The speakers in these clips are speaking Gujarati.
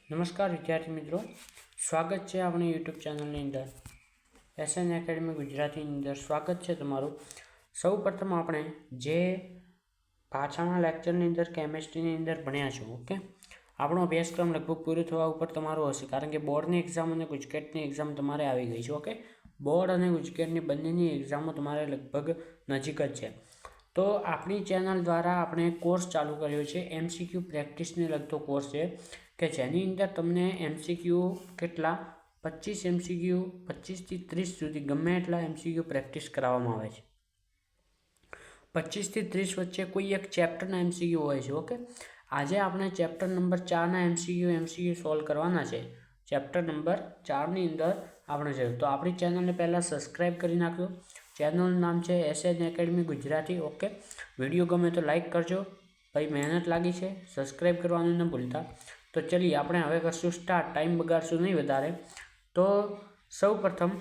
નમસ્કાર વિદ્યાર્થી મિત્રો, સ્વાગત છે આપણી યુટ્યુબ ચેનલની અંદર એસએન એકેડમી ગુજરાતીની અંદર સ્વાગત છે તમારું। સૌ પ્રથમ આપણે જે પાછળના લેક્ચરની અંદર કેમેસ્ટ્રીની અંદર ભણ્યા છો, ઓકે, આપણો અભ્યાસક્રમ લગભગ પૂરો થવા ઉપર તમારો હશે, કારણ કે બોર્ડની એક્ઝામ અને ગુજકેટની એક્ઝામ તમારે આવી ગઈ છે। ઓકે, બોર્ડ અને ગુજકેટની બંનેની એક્ઝામો તમારે લગભગ નજીક જ છે। તો આપણી ચેનલ દ્વારા આપણે કોર્સ ચાલુ કર્યો છે, એમસીક્યુ પ્રેક્ટિસને લગતો કોર્સ છે કે જેની અંદર તમને એમસીક્યુ કેટલા 25 એમસીક્યુ 25 થી 30 સુધી ગમે એટલા એમસીક્યુ પ્રેક્ટિસ કરાવવામાં આવે છે। 25 થી 30 વચ્ચે કોઈ એક ચેપ્ટરના એમસીક્યુ હોય છે। ઓકે, આજે આપણે ચેપ્ટર નંબર 4ના એમસીક્યુ સોલ્વ કરવાના છે। ચેપ્ટર નંબર 4ની અંદર આપણે જોઈએ તો આપણી ચેનલને પહેલાં સબસ્ક્રાઈબ કરી નાખજો। ચેનલનું નામ છે SN academy Gujarati. Okay, video ગમે તો લાઈક કરજો, ભાઈ મહેનત લાગી છે, સબસ્ક્રાઈબ કરવાનું ન ભૂલતા। તો ચલીએ આપણે હવે કરશું સ્ટાર્ટ, ટાઈમ બગાડશું નહીં વધારે। તો સૌ પ્રથમ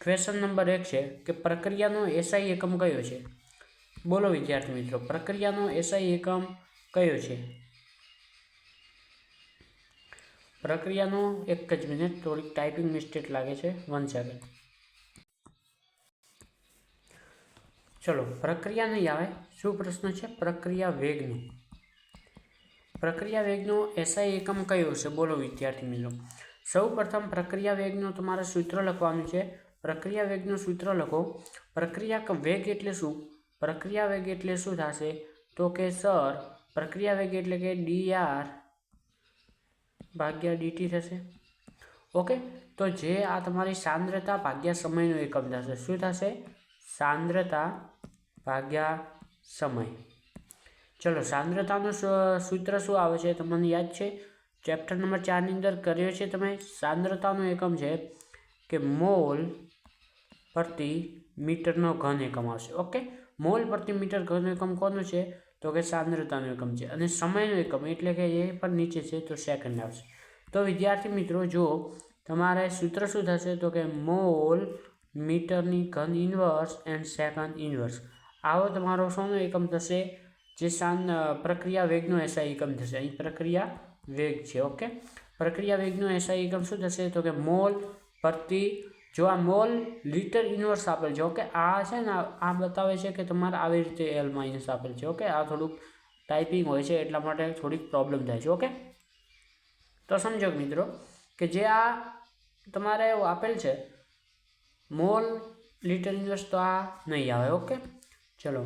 ક્વેશ્ચન નંબર 1 છે કે પ્રક્રિયાનો એસઆઈ એકમ કયો છે? બોલો વિદ્યાર્થી મિત્રો, પ્રક્રિયાનો એસઆઈ એકમ કયો છે? પ્રક્રિયાનો એક જ મિનિટ, થોડીક ટાઈપિંગ મિસ્ટેક લાગે છે, 1 સેકન્ડ। ચલો, પ્રક્રિયા નહીં આવે, શું પ્રશ્ન છે? પ્રક્રિયા વેગનો, પ્રક્રિયા વેગનો એસઆઈ એકમ કયો છે? બોલો વિદ્યાર્થી મિત્રો। સૌ પ્રથમ પ્રક્રિયા વેગનો તમારે સૂત્ર લખવાનું છે। પ્રક્રિયા વેગનું સૂત્ર લખો। પ્રક્રિયા વેગ એટલે શું? પ્રક્રિયા વેગ એટલે શું થશે? તો કે સર પ્રક્રિયા વેગ એટલે કે dr ભાગ્યા dt થશે। ઓકે, તો જે આ તમારી સાંદ્રતા ભાગ્યા સમયનો એકમ થશે। શું થશે? સાંદ્રતા ભાગ્યા સમય। ચલો, સાંદ્રતાનું સૂત્ર શું આવે છે તમને યાદ છે? ચેપ્ટર નંબર 4ની અંદર કર્યો છે તમે। સાંદ્રતાનો એકમ છે કે મોલ પ્રતિ મીટરનો ઘન એકમ આવશે। ઓકે, મોલ પ્રતિ મીટર ઘન એકમ કોનું છે? તો કે સાંદ્રતાનો એકમ છે, અને સમયનો એકમ એટલે કે એ પણ નીચે છે તો સેકન્ડ આવશે। તો વિદ્યાર્થી મિત્રો જો તમારે સૂત્ર શું થશે? તો કે મોલ મીટરની ઘન ઇન્વર્સ એન્ડ સેકન્ડ ઇન્વર્સ, આવો તમારો શોનો એકમ થશે? જે પ્રક્રિયા વેગનો એસઆઈ એકમ થશે। અહીં પ્રક્રિયા વેગ છે। ઓકે, પ્રક્રિયા વેગનો એસઆઈ એકમ શું થશે? તો કે મોલ પ્રતિ, જો આ મોલ લીટર ઇન્વર્સ આપેલ છે, ઓકે, આ છે ને આ બતાવે છે કે તમારે આવી રીતે L માઇનસ આપેલ છે। ઓકે, આ થોડુંક ટાઈપિંગ હોય છે એટલા માટે થોડીક પ્રોબ્લેમ થાય છે। ઓકે, તો સમજો મિત્રો કે જે આ તમારે આપેલ છે મોલ લીટર ઇન્વર્સ, તો આ નહીં આવે। ઓકે, ચલો,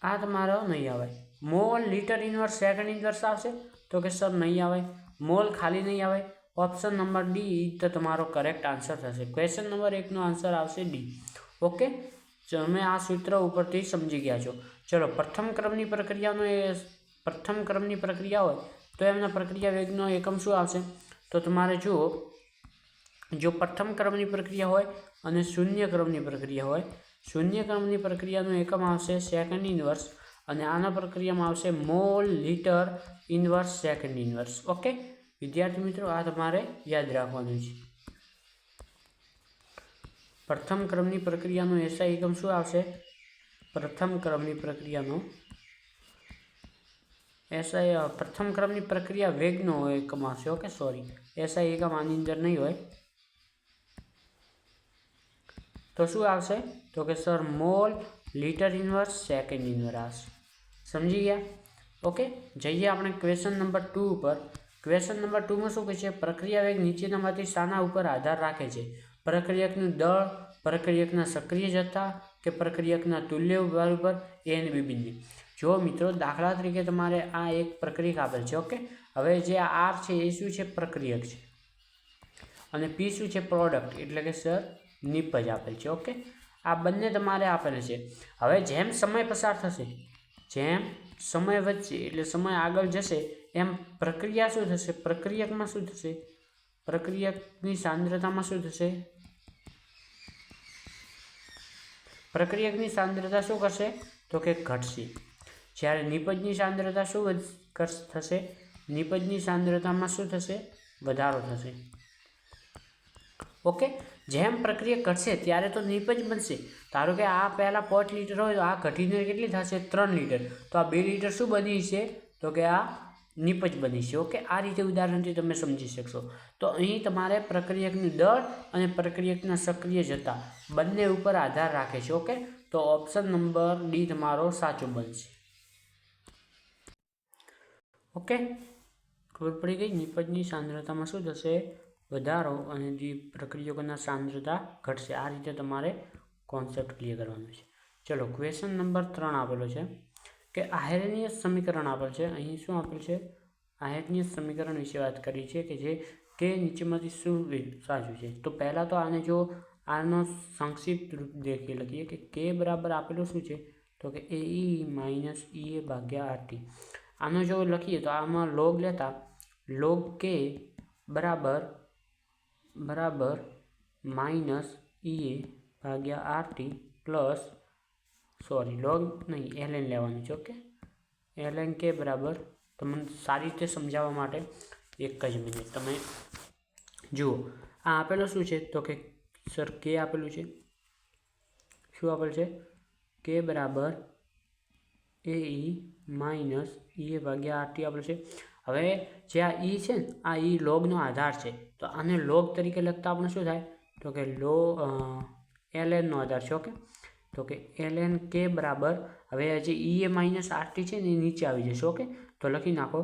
આ તમારો નહીં આવે। Mall litre inverse second inverse આવશે? તો કે સર નહીં આવે। મોલ ખાલી નહીં આવે। ઓપ્શન નંબર ડી તો તમારો કરેક્ટ આન્સર થશે। ક્વેશ્ચન નંબર 1નો આન્સર આવશે ડી। ઓકે, તમે આ સૂત્ર ઉપરથી સમજી ગયા છો। ચલો, પ્રથમ ક્રમની પ્રક્રિયા હોય તો એમના પ્રક્રિયા વેગનો એકમ શું આવશે? તો તમારે જુઓ, જો પ્રથમ ક્રમની પ્રક્રિયા હોય અને શૂન્ય ક્રમની પ્રક્રિયા હોય, શૂન્ય ક્રમની પ્રક્રિયાનો એકમ આવશે સેકન્ડ ઇન્વર્સ, અને આના પ્રક્રિયામાં આવશે mall litre inverse second inverse. Okay વિદ્યાર્થી મિત્રો, આ તમારે યાદ રાખવાનું છે। પ્રથમ ક્રમની પ્રક્રિયાનો એસઆઈ એકમ શું આવશે? પ્રથમ ક્રમની પ્રક્રિયાનો એસઆઈ, પ્રથમ ક્રમની પ્રક્રિયા વેગનો એકમ આવશે। ઓકે, સોરી, એસઆઈ એકમ આની અંદર નહીં હોય, તો શું આવશે? તો કે sir mall litre inverse second inverse આવશે। સમજી ગયા? ઓકે, જઈએ આપણે ક્વેશ્ચન નંબર 2 ઉપર। ક્વેશ્ચન નંબર 2માં શું કહે છે? પ્રક્રિયા વેગ નીચેનામાંથી શાના ઉપર આધાર રાખે છે? પ્રક્રિયકનું દળ, પ્રક્રિયકના સક્રિય જથ્થા કે પ્રક્રિયકના તુલ્ય ભાર ઉપર? એ અને બી બંને। જો મિત્રો દાખલા તરીકે તમારે આ એક પ્રક્રિયક આપેલ છે। ઓકે, હવે જે આ આર છે એ શું છે? પ્રક્રિયક છે, અને પી શું છે? પ્રોડક્ટ એટલે કે સર નિપજ આપેલ છે। ઓકે, આ બંને તમારે આપેલ છે। હવે જેમ સમય પસાર થશે, જેમ સમય વધશે એટલે સમય આગળ જશે, એમ પ્રક્રિયા શું થશે? પ્રક્રિયકમાં શું થશે? પ્રક્રિયકની સાંદ્રતામાં શું થશે? પ્રક્રિયકની સાંદ્રતા શું કરશે? તો કે ઘટશે। જ્યારે નિપજની સાંદ્રતા શું થશે? નિપજની સાંદ્રતામાં શું થશે? વધારો થશે। ઓકે, જેમ પ્રક્રિયા ઘટશે ત્યારે તો નિપજ બનશે। ધારો કે આ પહેલાં 5 લીટર હોય તો આ ઘટીને કેટલી થશે? 3 લીટર। તો આ 2 લીટર શું બની છે? તો કે આ નિપજ બની છે. ઓકે, આ રીતે ઉદાહરણથી તમે સમજી શકશો. તો અહીં તમારે પ્રક્રિયકની દળ અને પ્રક્રિયકના સક્રિય જથ્થા બંને ઉપર આધાર રાખે છે. ઓકે, તો ઓપ્શન નંબર ડી તમારો સાચો બનશે. ઓકે, ખબર પડી ગઈ. નિપજની સાંદ્રતામાં શું થશે? વધારો અને પ્રક્રિયકોના સાંદ્રતા ઘટશે. આ રીતે તમારે કોન્સેપ્ટ ક્લિયર કરવાનો છે. ચલો, ક્વેશ્ચન નંબર 3 આપેલો છે કે આયર્નીય સમીકરણ આપેલ છે. અહીં શું આપેલ છે? આયર્નીય સમીકરણ વિશે વાત કરી છે કે જે કે નીચેમાંથી શું સાચું છે. તો પહેલાં તો આને જો આનો સંક્ષિપ્ત રૂપ લખીએ કે કે બરાબર આપેલું શું છે? તો કે AE માઇનસ EA ભાગ્યા RT. આનો જો લખીએ તો આમાં લોગ લેતા લોગ કે બરાબર માઇનસ EA ભાગ્યા RT પ્લસ લોગ નહીં ln લેવાનું છે. ઓકે, ln કે બરાબર, તમને સારી રીતે સમજાવવા માટે એક જ મિનિટ તમે જુઓ. આ આપેલું શું છે? તો કે સર કે આપેલું છે. શું આપેલું છે? કે બરાબર AE માઇનસ EA ભાગ્યા RT આપેલું છે. હવે જે આ E છે ને, આ E લોગનો આધાર છે. તો આને લોગ તરીકે લખતા આપણે શું થાય? તો કે ln નો આધાર છે. ઓકે, તો કે ln કે બરાબર, હવે જે EA માઇનસ RT છે ને એ નીચે આવી જશે. ઓકે, તો લખી નાખો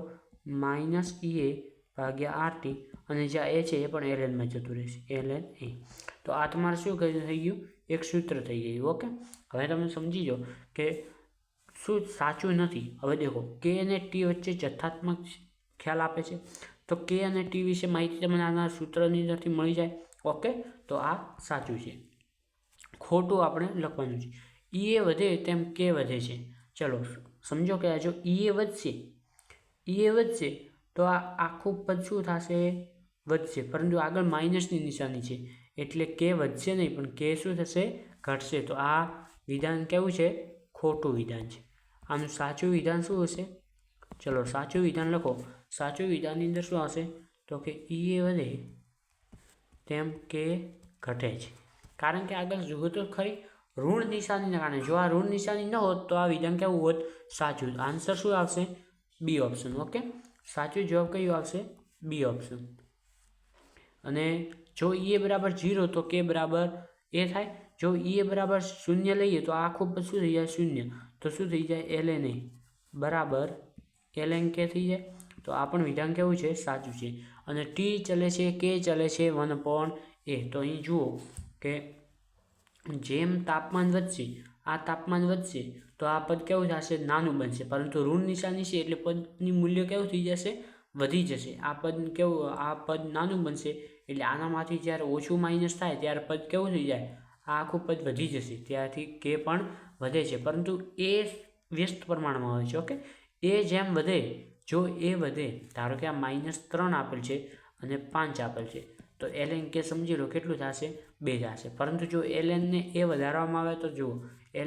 માઇનસ EA ભાગ્યા RT, અને જ્યાં એ છે એ પણ lnમાં જતું રહેશે, ln એ. તો આ તમારે શું થઈ ગયું? એક સૂત્ર થઈ ગયું. ઓકે, હવે તમે સમજી જાઓ કે શું સાચું નથી. હવે દેખો, કે અને ટી વચ્ચે જથ્થાત્મક ખ્યાલ આપે છે. તો કે અને ટી વિશે માહિતી તમને આના સૂત્રની અંદરથી મળી જાય. ઓકે, તો આ સાચું છે. ખોટું આપણે લખવાનું છે. EA વધે તેમ કે વધે છે. ચલો સમજો કે આ જો EA વધશે તો આ આખું પદ શું થશે? વધશે. પરંતુ આગળ માઇનસની નિશાની છે એટલે કે વધશે નહીં, પણ કે શું થશે? ઘટશે. તો આ વિધાન કેવું છે? ખોટું વિધાન છે. આનું સાચું વિધાન શું હશે? ચલો સાચું વિધાન લખો. સાચું વિધાનની અંદર શું આવશે? તો કે EA વધે તેમ કે ઘટે છે. કારણ કે આગળ જુઓ તો ખરી, ઋણ નિશાનીના કારણે. જો આ ઋણ નિશાની ન હોત તો આ વિધાન કેવું હોત? સાચું. આન્સર શું આવશે? B option. ઓકે, સાચું જવાબ કયું આવશે? B option. અને જો EA બરાબર 0 તો કે બરાબર એ થાય. જો EA બરાબર 0 લઈએ તો આ આખું પદ શું થઈ જાય? 0. તો શું થઈ જાય? ln A બરાબર ln કે થઈ જાય. તો આ પણ વિધાન કેવું છે? સાચું છે. અને ટી ચલે છે, કે ચલે છે 1/A. તો અહીં જુઓ કે જેમ તાપમાન વધશે, આ તાપમાન વધશે તો આ પદ કેવું થશે? નાનું બનશે. પરંતુ ઋણ નિશાની છે એટલે પદની મૂલ્ય કેવું થઈ જશે? વધી જશે. આ પદ નાનું બનશે એટલે આનામાંથી જ્યારે ઓછું માઇનસ થાય ત્યારે પદ કેવું થઈ જાય? આ આખું પદ વધી જશે. ત્યારથી કે પણ વધે છે, પરંતુ એ વ્યસ્ત પ્રમાણમાં હોય છે. ઓકે, એ જેમ વધે, જો એ વધે, ધારો કે આ -3 આપેલ છે અને 5 આપેલ છે, તો ln કે સમજી લો કેટલું થશે? 2 થશે. પરંતુ જો ln ને એ વધારવામાં આવે તો જુઓ,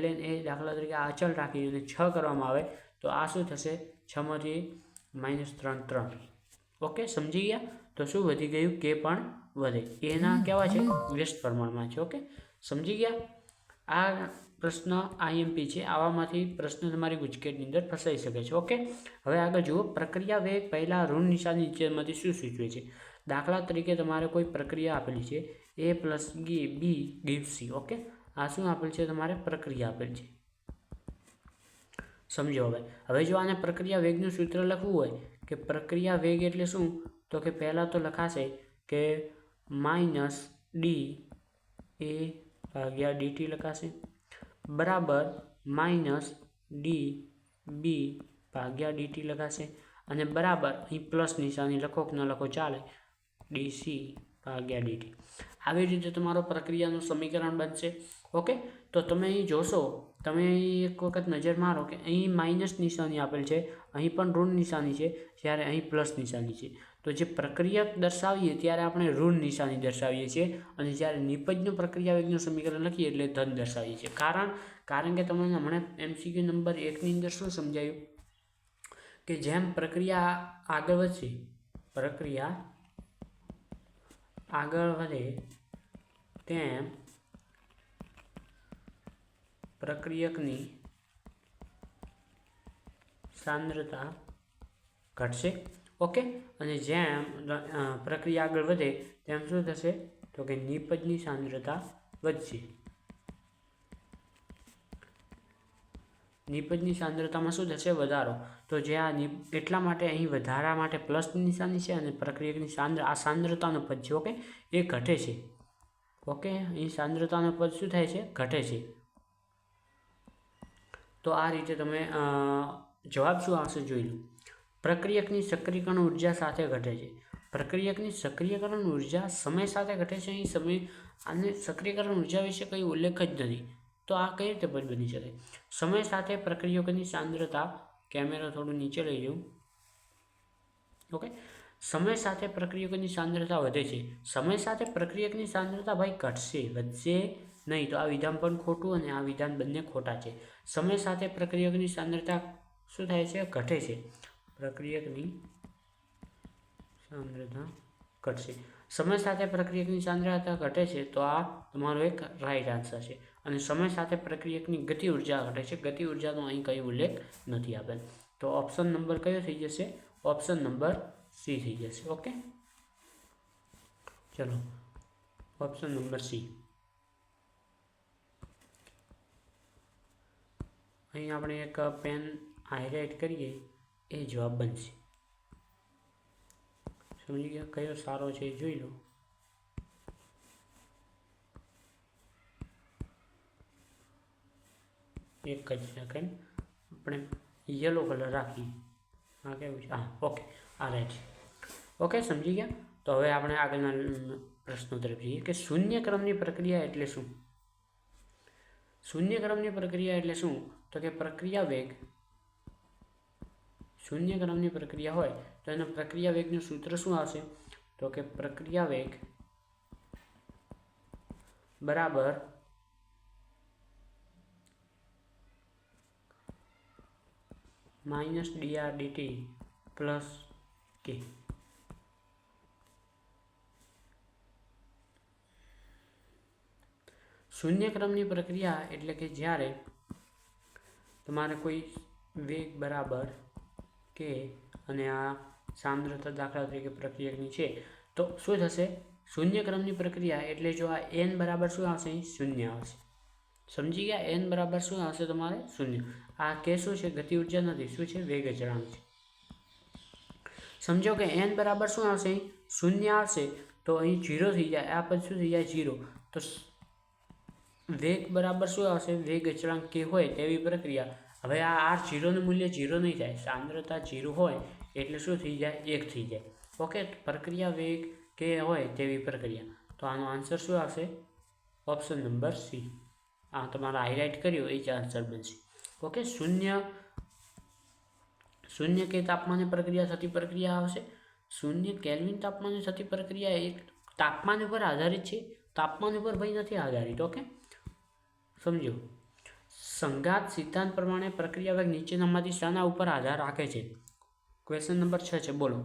ln એ દાખલા તરીકે આ અચળ રાખીને 6 કરવામાં આવે તો આ શું થશે? 6 માંથી -3 3. ઓકે, સમજી ગયા? તો શું વધી ગયું? કે પણ વધે. એના કેવા છે? વ્યસ્ત પ્રમાણમાં છે. ઓકે, સમજી ગયા? આ પ્રશ્ન IMP છે. આવામાંથી પ્રશ્ન તમારી ગુજકેટની અંદર ફસાઈ શકે છે. ઓકે, હવે આગળ જુઓ. પ્રક્રિયા વેગ પહેલાં ઋણ નિશાની નીચેમાંથી શું સૂચવે છે? દાખલા તરીકે તમારે કોઈ પ્રક્રિયા આપેલી છે, A + B gives C. Okay, આ શું આપેલ છે? તમારે પ્રક્રિયા આપેલ છે. સમજો. હવે જો આને પ્રક્રિયા વેગનું સૂત્ર લખવું હોય કે પ્રક્રિયા વેગ એટલે શું? તો કે પહેલાં તો લખાશે કે -dA/dt લખાશે બરાબર -dB/dt લખાશે, અને બરાબર અહીં પ્લસ નિશાની લખો કે ન લખો ચાલે, dC/dt. આવી રીતે તમારો પ્રક્રિયાનું સમીકરણ બનશે. ઓકે, તો તમે અહીં જોશો, તમે અહીં એક વખત નજર મારો કે અહીં માઇનસ નિશાની આપેલ છે, અહીં પણ ઋણ નિશાની છે, જ્યારે અહીં પ્લસ નિશાની છે. તો જે પ્રક્રિયક દર્શાવીએ ત્યારે આપણે ઋણ નિશાની દર્શાવીએ છીએ, અને જ્યારે નિપજનું પ્રક્રિયા વેગનું સમીકરણ લખીએ એટલે ધન દર્શાવીએ છીએ. કારણ કે તમને હમણાં MCQ નંબર 1ની અંદર શું સમજાયું કે જેમ પ્રક્રિયા આગળ વધશે તેમ પ્રક્રિયકની સાંદ્રતા ઘટશે. ઓકે, અને જેમ પ્રક્રિયા આગળ વધે તેમ શું થશે? તો કે નિપજની સાંદ્રતા વધશે. નિપજની સાંદ્રતામાં શું થશે? વધારો. તો જે આ એટલા માટે અહીં વધારા માટે પ્લસની નિશાની છે અને પ્રક્રિયકની સાંદ્રતાનો પદ છે. ઓકે, એ ઘટે છે. ઓકે, અહીં સાંદ્રતાનો પદ શું થાય છે? ઘટે છે. તો આ રીતે તમે જવાબ શું આવશે જોઈ લો. પ્રક્રિયકની સક્રિયકરણ ઉર્જા સાથે ઘટે છે. પ્રક્રિયકની સક્રિયકરણ ઉર્જા સમય સાથે ઘટે છે. અહીં સમય અને સક્રિયકરણ ઉર્જા વિશે કંઈ ઉલ્લેખ જ નથી. તો આ કઈ રીતે પદ બની શકે? સમય સાથે પ્રક્રિયકોની સાંદ્રતા, કેમેરા થોડું નીચે લઈ જાઉં. ઓકે, સમય સાથે પ્રક્રિયકોની સાંદ્રતા વધે છે. સમય સાથે પ્રક્રિયકની સાંદ્રતા ભાઈ ઘટશે, વધશે નહીં. તો આ વિધાન પણ ખોટું અને આ વિધાન બંને ખોટા છે. સમય સાથે પ્રક્રિયકની સાંદ્રતા શું થાય છે? ઘટે છે. પ્રક્રિયકની સાંદ્રતા ઘટશે. સમય સાથે પ્રક્રિયકની સાંદ્રતા ઘટે છે, તો આ તમારો એક રાઈટ આન્સર છે. અને સમય સાથે પ્રક્રિયકની ગતિ ઉર્જા ઘટે છે. ગતિ ઉર્જાનો અહીં કંઈ ઉલ્લેખ નથી આપેલ. તો ઓપ્શન નંબર કયો થઈ જશે? ઓપ્શન નંબર સી થઈ જશે. ઓકે, ચલો ઓપ્શન નંબર સી. અહીં આપણે એક પેન હાઇલાઇટ કરીએ, એ જવાબ બનશે. સમજી ગયા? કયો સારો છે એ જોઈ લો. એક જ સેકન્ડ, આપણે યલો કલર રાખીએ. હા, કેવું છે? હા, ઓકે, આ રાઈટ છે. ઓકે, સમજી ગયા? તો હવે આપણે આગળના પ્રશ્નો તરફ જઈએ કે શૂન્ય ક્રમની પ્રક્રિયા એટલે શું? શૂન્ય ક્રમની પ્રક્રિયા એટલે શું? તો કે પ્રક્રિયા વેગ, શૂન્ય ક્રમની પ્રક્રિયા હોય તો એનો પ્રક્રિયા વેગનું સૂત્ર શું આવશે? તો કે પ્રક્રિયા વેગ બરાબર -dr/dt પ્લસ k. શૂન્ય ક્રમની પ્રક્રિયા એટલે કે જ્યારે તમારે કોઈ વેગ બરાબર કે અને આ સાંદ્રતા દાખલા તરીકે પ્રક્રિયકની છે, તો શું થશે? શૂન્ય ક્રમની પ્રક્રિયા એટલે જો આ n બરાબર શું આવશે? શૂન્ય આવશે. સમજી ગયા? n બરાબર શું આવશે તમારે? શૂન્ય. આ કે શું છે? ગતિ ઉર્જા નથી. શું છે? વેગ અચળાંક છે. સમજો કે n બરાબર શું આવશે? શૂન્ય આવશે. તો અહીં 0 થઈ જાય. આ પદ શું થઈ જાય? 0. તો વેગ બરાબર શું આવશે? વેગ અચળાંક કે હોય તેવી પ્રક્રિયા. હવે આ r0નું મૂલ્ય 0 નહીં થાય. સાંદ્રતા 0 હોય એટલે શું થઈ જાય? 1 થઈ જાય. ઓકે, પ્રક્રિયા વેગ કે હોય તેવી પ્રક્રિયા. તો આનો આન્સર શું આવશે? Option number C. આ તમારે હાઇલાઇટ કર્યો એ જ આન્સર બનશે. ઓકે, શૂન્ય કે તાપમાને પ્રક્રિયા થતી પ્રક્રિયા આવશે. શૂન્ય કેલ્વિન તાપમાને થતી પ્રક્રિયા એ તાપમાન ઉપર આધારિત છે. તાપમાન ઉપર ભાઈ નથી આધારિત. ઓકે, સમજો. સંઘાત સિદ્ધાંત પ્રમાણે પ્રક્રિયા વેગ નીચેનામાંથી શાના ઉપર આધાર રાખે છે? ક્વેશ્ચન નંબર 6 છે. બોલો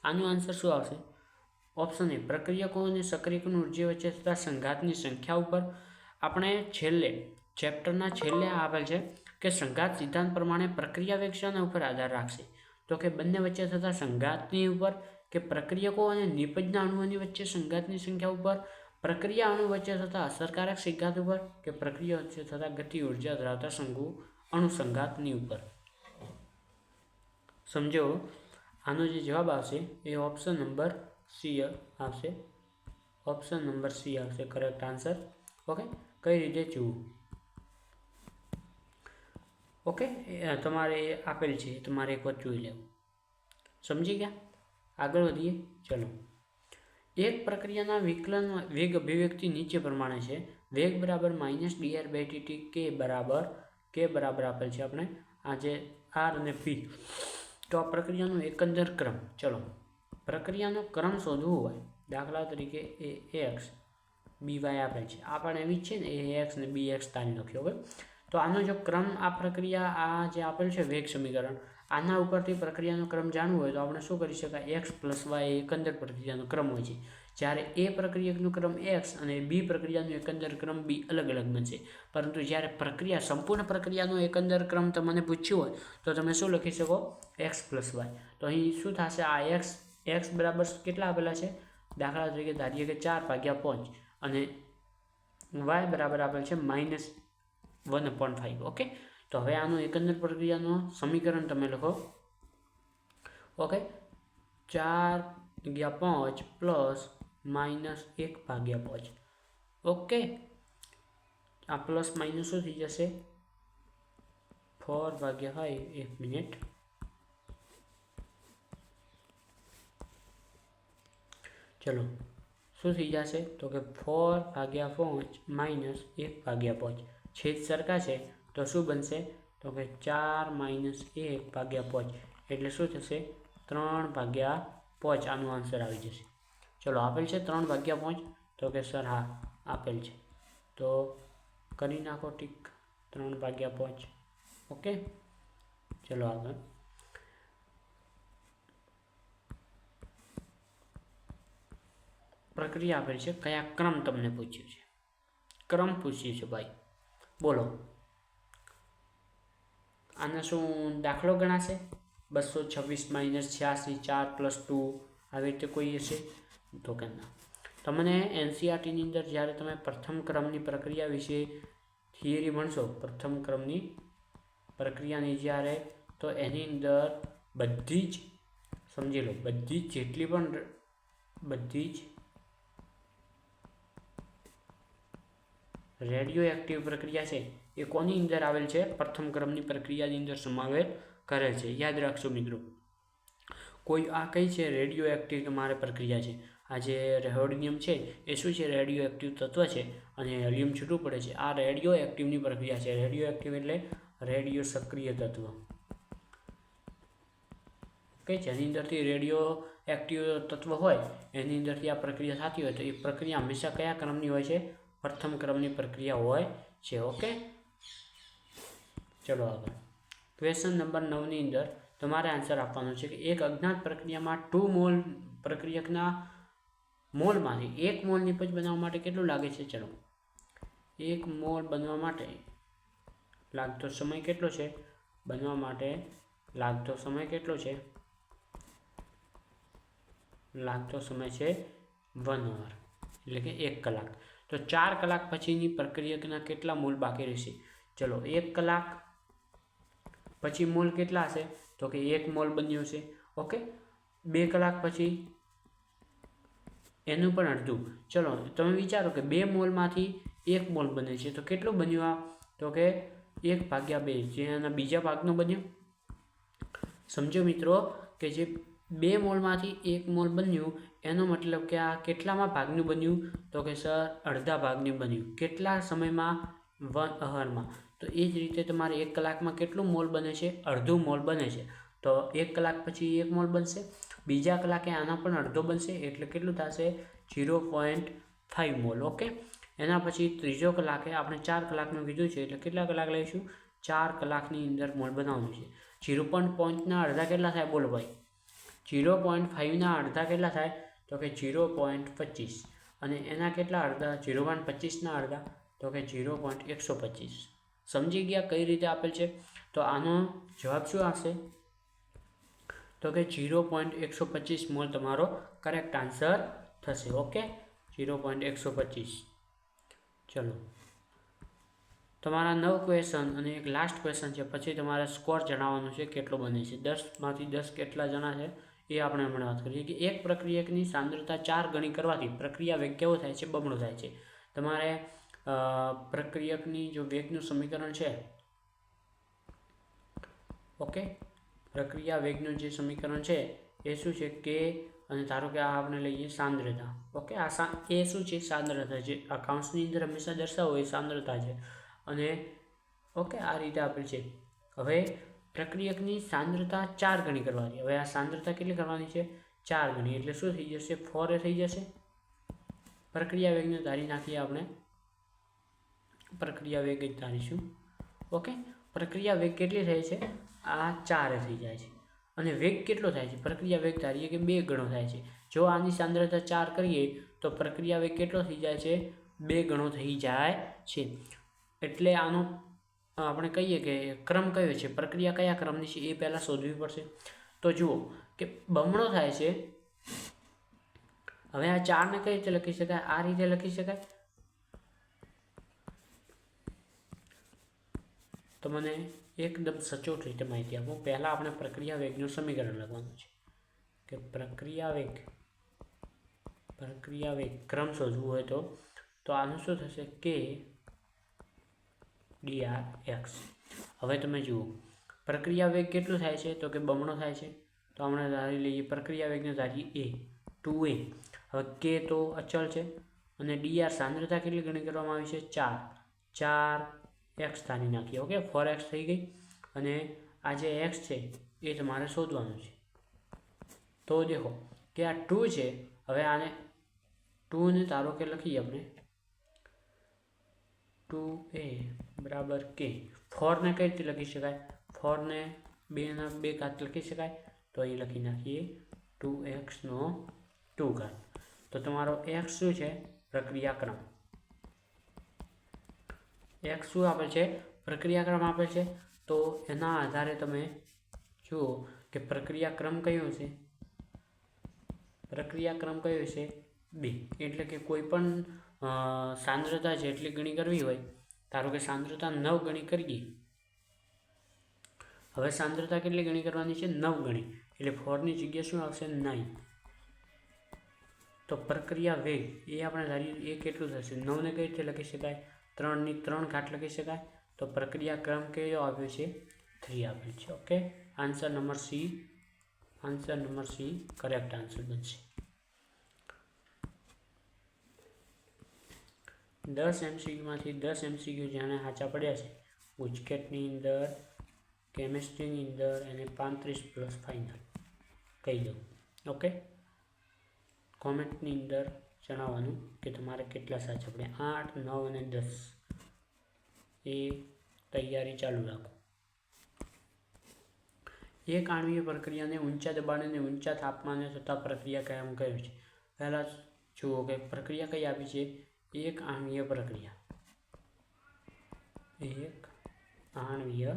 આનો આન્સર શું આવશે? ઓપ્શન એ પ્રક્રિયકો અને સક્રિયકોની ઉર્જા વચ્ચે થતા સંઘાતની સંખ્યા ઉપર. આપણે ચેપ્ટરના છેલ્લે આપેલ છે કે સંઘાત સિદ્ધાંત પ્રમાણે પ્રક્રિયા વેગ શાના ઉપર આધાર રાખશે? તો કે બંને વચ્ચે થતા સંઘાતની ઉપર, કે પ્રક્રિયકો અને નિપજના અણુઓની વચ્ચે સંઘાતની સંખ્યા ઉપર, પ્રક્રિયા અણુ વચ્ચે થતા અસરકારક સંઘાત ઉપર, કે પ્રક્રિયા વચ્ચે થતા ગતિ ઉર્જા ધરાવતા અણુ સંઘાતની ઉપર. સમજો, આનો જે જવાબ આવશે એ ઓપ્શન નંબર સી આવશે. ઓપ્શન નંબર સી આવશે કરેક્ટ આન્સર. ઓકે, કઈ રીતે જોવું? ઓકે, તમારે આપેલ છે, તમારે એક વખત જોઈ લેવું. સમજી ગયા? આગળ વધીએ. ચલો, એક પ્રક્રિયાના વિકલન વેગ અભિવ્યક્તિ નીચે પ્રમાણે છે. વેગ બરાબર -dr/dt k બરાબર આપેલ છે આપણે આજે r અને p. તો આ પ્રક્રિયાનો એકંદર ક્રમ. ચલો, પ્રક્રિયાનો ક્રમ શોધવો હોય, દાખલા તરીકે ax by આપેલ છે. આ પણ એવી જ છે ને, ax ને bx તાની લખ્યો હોય. તો આનો જો ક્રમ, આ પ્રક્રિયા, આ જે આપેલ છે વેગ સમીકરણ, આના ઉપરથી પ્રક્રિયાનો ક્રમ જાણવો હોય તો આપણે શું કરી શકાય? x + y એકંદર પ્રક્રિયાનો ક્રમ હોય છે. જ્યારે એ પ્રક્રિયકનું ક્રમ x અને બી પ્રક્રિયાનું એકંદર ક્રમ બી અલગ અલગ બનશે. પરંતુ જ્યારે સંપૂર્ણ પ્રક્રિયાનો એકંદર ક્રમ તમને પૂછ્યું હોય તો તમે શું લખી શકો? x + y. તો અહીં શું થશે? આ x બરાબર કેટલા આપેલા છે? દાખલા તરીકે ધારીએ કે 4/5 અને y બરાબર આપેલ છે -1/5. ઓકે, તો હવે આનું એકંદર પ્રક્રિયાનું સમીકરણ તમે લખો. ઓકે, 4/5 + -1/5. ઓકે, આ પ્લસ માઇનસ શું થઈ જશે? 4/5. 1 મિનિટ. ચલો, શું થઈ જશે? તો કે 4/5 - 1/5. છેદ સરખા છે તો શું બનશે? તો કે 4 - 1/5 એટલે શું થશે? 3/5 આનું આન્સર આવી જશે. ચલો, આપેલ છે 3/5. તો કે સર હા આપેલ છે, તો કરી નાખો ટીક 3/5. ઓકે, ચલો આગળ. પ્રક્રિયા આપેલ છે, કયા ક્રમ તમને પૂછ્યું છે? ક્રમ પૂછ્યું છે ભાઈ, બોલો. આને શું દાખલો ગણાશે? 226 - 86 4 + 2 આવી રીતે કોઈ હશે? તો કે ના. તમને એનસીઈઆરટીની અંદર જ્યારે તમે પ્રથમ ક્રમની પ્રક્રિયા વિશે થિયરી ભણશો, પ્રથમ ક્રમની પ્રક્રિયાની જ્યારે, તો એની અંદર બધી જ સમજી લો, બધી જ જેટલી પણ રેડિયો એક્ટિવ પ્રક્રિયા છે એ કોની અંદર આવેલ છે? પ્રથમ ક્રમની પ્રક્રિયાની અંદર સમાવેશ કરેલ છે. યાદ રાખશો મિત્રો. કોઈ આ કઈ છે? રેડિયો એક્ટિવ તમારે પ્રક્રિયા છે. આ જે રેહોડિયમ છે એ શું છે? રેડિયો એક્ટિવ તત્વ છે અને હેલિયમ છૂટું પડે છે. આ રેડિયો એક્ટિવની પ્રક્રિયા છે. રેડિયો એક્ટિવ એટલે રેડિયો સક્રિય તત્વ. ઓકે, જેની અંદરથી રેડિયો એક્ટિવ તત્વ હોય એની અંદરથી આ પ્રક્રિયા થતી હોય તો એ પ્રક્રિયા હંમેશા કયા ક્રમની હોય છે? પ્રથમ ક્રમની પ્રક્રિયા હોય છે. ઓકે, ચલો આગળ. ક્વેશ્ચન નંબર 9 ની અંદર તમારે આન્સર આપવાનો છે કે એક અજ્ઞાત પ્રક્રિયામાં 2 મોલ પ્રક્રિયકના મોલમાંથી 1 મોલ નિપજ બનાવવા માટે કેટલું લાગે છે? ચલો, 1 મોલ બનવા માટે લાગતો સમય કેટલો છે? બનવા માટે લાગતો સમય કેટલો છે? લાગતો સમય છે 1 hour, એટલે કે 1 કલાક. તો 4 કલાક પછીની પ્રક્રિયકના કેટલા મોલ બાકી રહેશે? ચલો, 1 કલાક પછી મોલ કેટલા હશે? તો કે 1 મોલ બન્યો છે. ઓકે, 2 કલાક પછી એનું પણ અડધું. ચલો, તમે વિચારો કે 2 મોલમાંથી 1 મોલ બને છે તો કેટલું બન્યું આ? તો કે 1/2, જે એના બીજા ભાગનો બન્યો. સમજો મિત્રો કે જે 2 મોલમાંથી 1 મોલ બન્યું એનો મતલબ કે આ કેટલામાં ભાગનું બન્યું? તો કે સર અડધા ભાગનું બન્યું. કેટલા સમયમાં? 1 hourમાં. તો એ જ રીતે તમારે 1 કલાકમાં કેટલું મોલ બને છે? અડધું મોલ બને છે. તો 1 કલાક પછી 1 મોલ બનશે, બીજા કલાકે આના પણ અડધો બનશે એટલે કેટલું થશે? 0.5 મોલ. ઓકે, એના પછી ત્રીજો કલાકે આપણે 4 કલાકનું કીધું છે એટલે કેટલા કલાક લઈશું? 4 કલાકની અંદર મોલ બનાવવાનું છે. 0.5ના અડધા કેટલા થાય? બોલો ભાઈ. 0.5ના અડધા કેટલા થાય? તો કે 0.25. અને એના કેટલા અડધા? 0.25ના અડધા તો કે 0.125. સમજી ગયા કઈ રીતે આપેલ છે? તો આનો જવાબ શું આવશે? તો કે 0.125 મોલ તમારો કરેક્ટ આન્સર થશે. ઓકે, 0.125. ચલો, તમારા 9 ક્વેશ્ચન અને એક લાસ્ટ ક્વેશ્ચન છે, પછી તમારે સ્કોર જણાવવાનો છે કેટલો બને છે. 10માંથી 10 કેટલા જણા છે એ આપણે હમણાં વાત કરીએ. કે એક પ્રક્રિયકની સાંદ્રતા 4 ગણી કરવાથી પ્રક્રિયા વેગ કેવો થાય છે? બમણો થાય છે. તમારે પ્રક્રિયકની જો વેગનું સમીકરણ છે, ઓકે, પ્રક્રિયા વેગનું જે સમીકરણ છે એ શું છે? કે અને ધારો કે આ આપણે લઈએ સાંદ્રતા. ઓકે, આ એ શું છે? સાંદ્રતા છે. આ કાઉન્સની અંદર હંમેશા દર્શાવો એ સાંદ્રતા છે. અને ઓકે, આ રીતે આપેલ છે. હવે પ્રક્રિયકની સાંદ્રતા 4 ગણી કરવાની. હવે આ સાંદ્રતા કેટલી કરવાની છે? 4 ગણી એટલે શું થઈ જશે? 4 થઈ જશે. પ્રક્રિયા વેગને ધારી નાખીએ આપણે. પ્રક્રિયા વેગ જ ધારીશું. ઓકે, પ્રક્રિયા વેગ કેટલી થાય છે? આ 4 થઈ જાય છે. અને વેગ કેટલો થાય છે? પ્રક્રિયા વેગ ધારીએ કે 2 ગણો થાય છે. જો આની સાંદ્રતા 4 કરીએ તો પ્રક્રિયા વેગ કેટલો થઈ જાય છે? 2 ગણો થઈ જાય છે. એટલે આનો આપણે કહીએ કે ક્રમ કયો છે, પ્રક્રિયા કયા ક્રમની છે એ પહેલાં શોધવી પડશે. તો જુઓ કે બમણો થાય છે. હવે આ 4ને કઈ રીતે લખી શકાય? આ રીતે લખી શકાય. તો મને એકદમ સચોટ રીતે માહિતી આપો. પહેલાં આપણે પ્રક્રિયા વેગનું સમીકરણ લખવાનું છે કે પ્રક્રિયા વેગ ક્રમ શોધવું હોય તો આનું શું થશે? કે dr(x). હવે તમે જુઓ પ્રક્રિયા વેગ કેટલું થાય છે? તો કે બમણો થાય છે. તો આપણે ધારી લઈએ પ્રક્રિયા વેગને ધારીએ 2a. હવે k તો અચળ છે અને dr સાંદ્રતા કેટલી ગણી કરવામાં આવી છે? 4x ધારી નાખીએ. ઓકે, 4x થઈ ગઈ અને આ જે x છે એ તમારે શોધવાનું છે. તો દેખો કે આ 2 છે. હવે આને 2ને ધારો કે લખીએ આપણે 2a બરાબર k. 4ને કઈ રીતે લખી શકાય? 4ને 2 ઘાત લખી શકાય. તો અહીં લખી નાખીએ 2x નો 2 ઘાત. તો તમારો x શું છે? પ્રક્રિયાક્રમ. x શું આપે છે? પ્રક્રિયાક્રમ આપે છે. તો એના આધારે તમે જુઓ કે પ્રક્રિયાક્રમ કયો છે? પ્રક્રિયાક્રમ કયો છે? 2. એટલે કે કોઈ પણ સાંદ્રતા જેટલી ગણી કરવી હોય, ધારો કે સાંદ્રતા 9 ગણી કરીએ. હવે સાંદ્રતા કેટલી ગણી કરવાની છે? 9 ગણી. એટલે 4ની જગ્યાએ શું આવશે? 9. તો પ્રક્રિયા વેગ એ આપણે ધારીએ એ કેટલું થશે? 9ને કઈ રીતે લખી શકાય? 3ની 3 ઘાત લખી શકાય. તો પ્રક્રિયા ક્રમ કયો આપ્યો છે? 3 આપ્યો છે. Okay, answer number C correct answer બનશે. 10 MCQમાંથી 10 MCQ જેને સાચા પડ્યા છે ગુજકેટની અંદર, કેમિસ્ટ્રીની અંદર અને 35+ ફાઇનલ કહી દઉં. ઓકે, કોમેન્ટની અંદર જણાવવાનું કે તમારે કેટલા સાચા પડ્યા. 8, 9 અને 10 એ તૈયારી ચાલુ રાખો. એક આણ્વીય પ્રક્રિયાને ઊંચા દબાણે અને ઊંચા તાપમાને થતા પ્રક્રિયા કાયમ કહ્યું છે. પહેલાં જુઓ કે પ્રક્રિયા કઈ આપી છે? એક આણ્વીય પ્રક્રિયા. એક આણ્વીય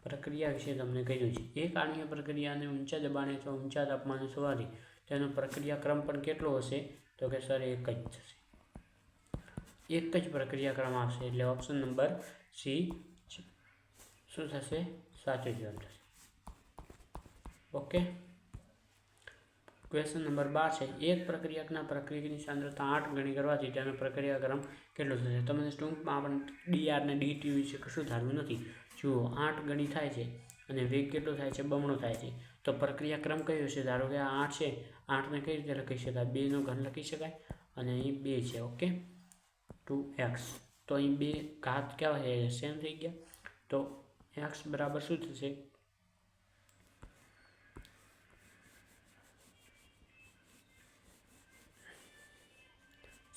પ્રક્રિયા વિશે તમને કહ્યું છે. એક આણ્વીય પ્રક્રિયાને ઊંચા દબાણે અથવા ઊંચા તાપમાને થવાથી તેનો પ્રક્રિયાક્રમ પણ કેટલો હશે? તો કે સર એક જ થશે. એક જ પ્રક્રિયાક્રમ આવશે. એટલે ઓપ્શન નંબર સી શું થશે? સાચો જવાબ થશે. ઓકે, ક્વેશ્ચન નંબર 12 છે. એક પ્રક્રિયકના પ્રક્રિયકની સાંદ્રતા 8 ગણી કરવાથી તેનો પ્રક્રિયાક્રમ કેટલો થશે? તમને ટૂંકમાં આપણે dr ને dt વિશે કશું ધારવું નથી. જુઓ 8 ગણી થાય છે અને વેગ કેટલો થાય છે? બમણો થાય છે. તો પ્રક્રિયાક્રમ કયો છે? ધારો કે આ 8 છે. 8ને કઈ રીતે લખી શકાય? 2 નો ઘન લખી શકાય અને અહીં 2 છે. Okay, 2x. તો અહીં 2 ઘાત કેવા છે? સેમ થઈ ગયા. તો x બરાબર શું થશે?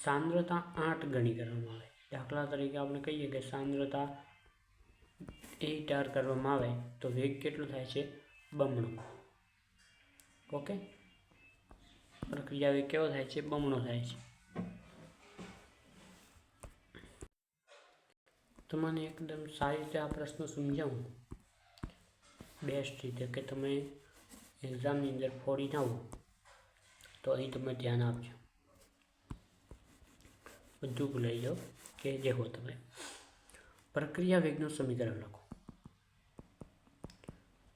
સાંદ્રતા 8 ગણી કરવામાં આવે. દાખલા તરીકે આપણે કહીએ કે સાંદ્રતા 8 કરવામાં આવે તો વેગ કેટલો થાય છે? બમણો. ઓકે, પ્રક્રિયા વેગ કેવો થાય છે? બમણો થાય છે. તમને એકદમ સારી રીતે આ પ્રશ્ન સમજાવું બેસ્ટ રીતે કે તમે એક્ઝામની અંદર ફોડીને આવો તો અહીં તમે ધ્યાન આપજો. બધું ભૂલાઈ જાઓ કે દેખો તમે પ્રક્રિયા વેગનું સમીકરણ લખો.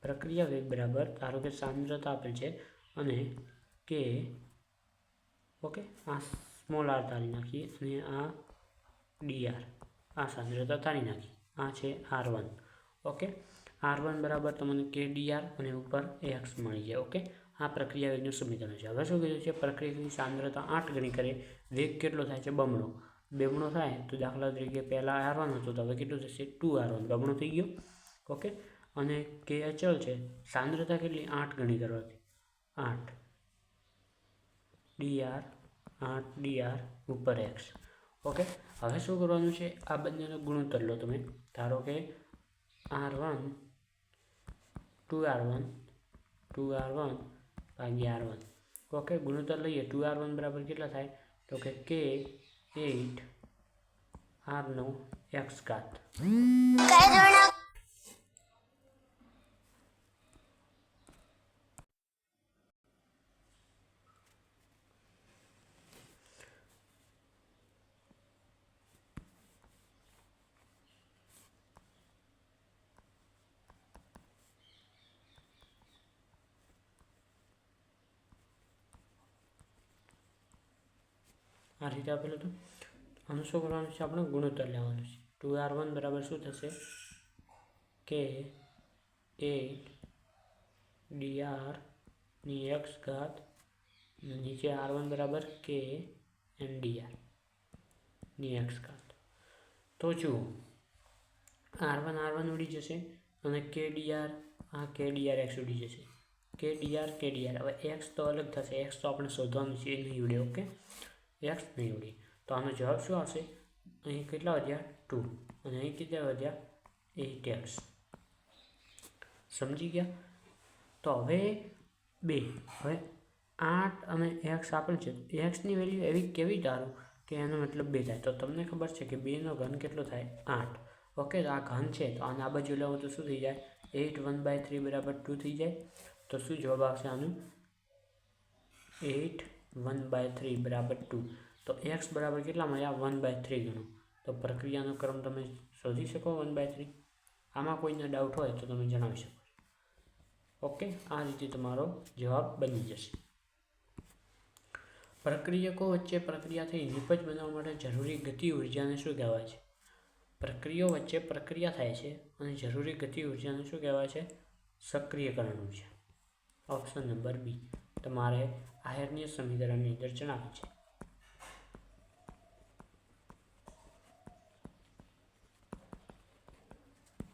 પ્રક્રિયા વેગ બરાબર ધારો કે સાંદ્રતા આપેલ છે અને કે ઓકે આ સ્મોલ r તારી નાખીએ અને આ dr આ સાંદ્રતા તારી નાખી. આ છે r1. ઓકે, r1 બરાબર તમને k dr અને ઉપર x મળી જાય. ઓકે, આ પ્રક્રિયા વેગનું સમીકરણ છે. હવે શું કીધું છે? પ્રક્રિયાની સાંદ્રતા 8 ગણી કરે વેગ કેટલો થાય છે? બમણો. બમણો થાય તો દાખલા તરીકે પહેલાં r1 હતો તો હવે કેટલું થશે? 2r1. બમણો થઈ ગયો. ઓકે, અને k અચળ છે. સાંદ્રતા કેટલી? 8 ગણી કરવાથી 8 dr ઉપર x. ઓકે, હવે શું કરવાનું છે? આ બંનેનો ગુણોત્તર લો તમે. ધારો કે r1 2r1 ભાગ્યા r1. ઓકે, ગુણોત્તર લઈએ 2r1 બરાબર કેટલા થાય તો કે k8r નો x ઘાત. આ રીતે આપેલું હતું. આનું શું કરવાનું છે, આપણે ગુણોત્તર લેવાનું છે. 2r1 બરાબર શું થશે k8 dr ની x ઘાત, નીચે r1 બરાબર k n dr ની x ઘાત. તો જુઓ r1 ઉડી જશે અને k dr k dr x ઉડી જશે. k dr હવે x તો અલગ થશે, x તો આપણે શોધવાનું છે, એ નહીં ઉડે. ઓકે, x નહીં ઉડે. તો આનો જવાબ શું આવશે, અહીં કેટલા વધ્યા 2 અને અહીં કેટલા વધ્યા 8x. સમજી ગયા? તો હવે 8 અને x આપેલ છે. એક્સની વેલ્યુ એવી કેવી ધારો કે એનો મતલબ 2 થાય. તો તમને ખબર છે કે 2 નો ઘન કેટલો થાય 8. ઓકે, તો આ ઘન છે તો આને આ બાજુ લેવું તો શું થઈ જાય 8 1/3 બરાબર 2 થઈ જાય. તો શું જવાબ આવશે આનું 8 1/3 બરાબર 2. તો x બરાબર કેટલા મળ્યા 1/3 ગણો. તો પ્રક્રિયાનો ક્રમ તમે શોધી શકો 1/3. આમાં કોઈને ડાઉટ હોય તો તમે જણાવી શકો. ઓકે, આ રીતે તમારો જવાબ બની જશે. પ્રક્રિયકો વચ્ચે પ્રક્રિયા થઈ નિપજ બનાવવા માટે જરૂરી ગતિ ઉર્જાને શું કહેવાય છે? પ્રક્રિયાઓ વચ્ચે પ્રક્રિયા થાય છે અને જરૂરી ગતિ ઉર્જાને શું કહેવાય છે? સક્રિયકરણ ઉર્જા. ઓપ્શન નંબર બી તમારે આયર્નીય સમીકરણની અંદર જણાવે છે.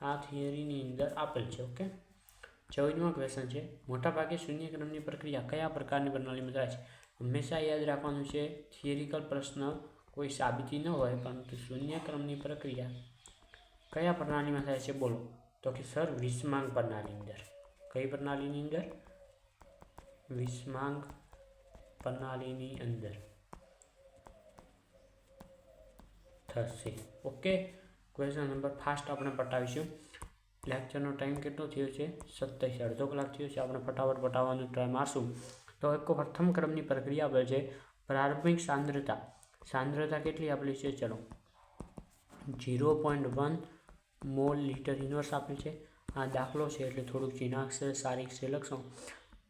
આ થિયરીની અંદર આપેલ છે. ઓકે, 14મો ક્વેશ્ચન છે, મોટાભાગે શૂન્ય ક્રમની પ્રક્રિયા કયા પ્રકારની પ્રણાલીમાં થાય છે? હંમેશા યાદ રાખવાનું છે, થિયરિકલ પ્રશ્ન કોઈ સાબિતી ન હોય, પરંતુ શૂન્ય ક્રમની પ્રક્રિયા કયા પ્રણાલીમાં થાય છે બોલો? તો કે સર વિષમાંગ પ્રણાલીની અંદર. કઈ પ્રણાલીની અંદર? વિષમાંગ પ્રણાલીની અંદર થશે. ઓકે, ક્વેશ્ચન નંબર ફાસ્ટ આપણે પટાવીશું. લેક્ચરનો ટાઈમ કેટલો થયો છે? 27, અડધો કલાક થયો છે. આપણે ફટાફટ પટાવવાનો ટ્રાય મારશું. તો એક પ્રથમ ક્રમની પ્રક્રિયા આપેલ છે. પ્રારંભિક સાંદ્રતા કેટલી આપેલી છે? ચલો 0.1 મોલ લીટર ઇન્વર્સ આપેલ છે. આ દાખલો છે એટલે થોડુંક ચિહ્નાક્ષર સારી છે લખશો.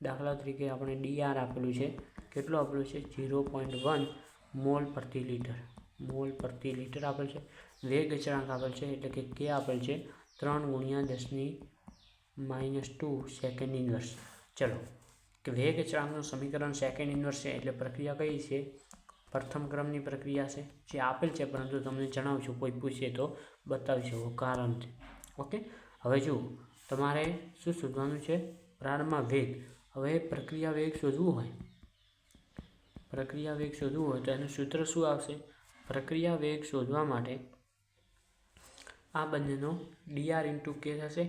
દાખલા તરીકે આપણે dr આપેલું છે. કેટલું આપેલું છે? 0.1 મોલ પ્રતિ લીટર આપેલ છે. વેગ અચળાંક આપેલ છે એટલે કે k આપેલ છે 3 × 10⁻² સેકન્ડ ઇન્વર્સ. ચલો, કે વેગ અચળાંકનું સમીકરણ સેકન્ડ ઇન્વર્સ છે એટલે પ્રક્રિયા કઈ છે? પ્રથમ ક્રમની પ્રક્રિયા છે જે આપેલ છે, પરંતુ તમને જણાવશું, કોઈ પૂછે તો બતાવી શકો કારણ છે. ઓકે, હવે જુઓ તમારે શું શોધવાનું છે? પ્રારંભમાં વેગ. હવે પ્રક્રિયા વેગ શોધવું હોય તો એનું સૂત્ર શું આવશે? પ્રક્રિયા વેગ શોધવા માટે આ બંનેનો dr × k થશે,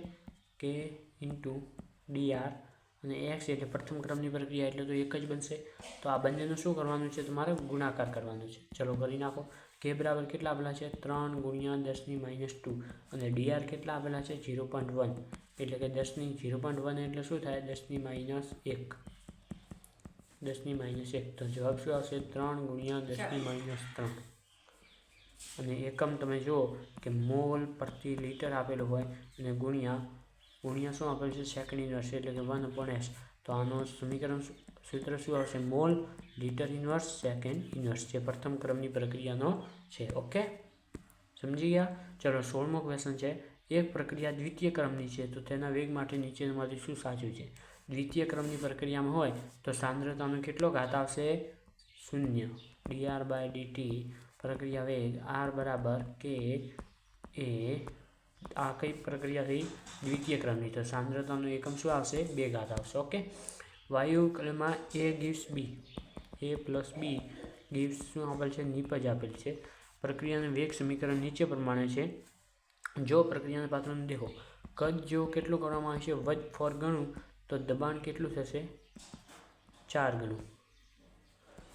k × dr અને x એટલે પ્રથમ ક્રમની પ્રક્રિયા એટલે તો એક જ બનશે. તો આ બંનેનું શું કરવાનું છે? તમારે ગુણાકાર કરવાનો છે. ચલો કરી નાખો. k બરાબર કેટલા આપેલા છે? 3 × 10⁻² અને dr કેટલા આપેલા છે? 0.1 એટલે કે 0.1 એટલે શું થાય? 10⁻1. તો જવાબ શું આવશે? 3 × 10⁻3. અને એકમ તમે જુઓ કે મોલ પ્રતિ લીટર આપેલું હોય અને ગુણ્યા શું આપેલું છે? સેકન્ડ ઇન્વર્સ એટલે કે 1/s. તો આનો સમીકરણ સૂત્ર શું આવશે? Mall litre inverse second inverse, જે પ્રથમ ક્રમની પ્રક્રિયાનો છે. ઓકે, સમજી ગયા? ચલો 16મો ક્વેશ્ચન છે, એક પ્રક્રિયા દ્વિતીય ક્રમની છે તો તેના વેગ માટે નીચેનામાંથી શું સાચું છે? દ્વિતીય ક્રમની પ્રક્રિયામાં હોય તો સાંદ્રતાનો કેટલો ઘાત આવશે? 0. dr/dt પ્રક્રિયા વેગ r બરાબર k એ આ કઈ પ્રક્રિયા થઈ? દ્વિતીય ક્રમની. તો સાંદ્રતાનો એકમ શું આવશે? 2 ઘાત આવશે. ઓકે, વાયુકલમાં a plus b gives શું આપેલ છે? નિપજ આપેલ છે. પ્રક્રિયાનું વેગ સમીકરણ નીચે પ્રમાણે છે. જો પ્રક્રિયાના પાત્રને દેખો, કદ જો કેટલું કરવામાં આવશે? 4 ગણું તો દબાણ કેટલું થશે? 4 ગણું.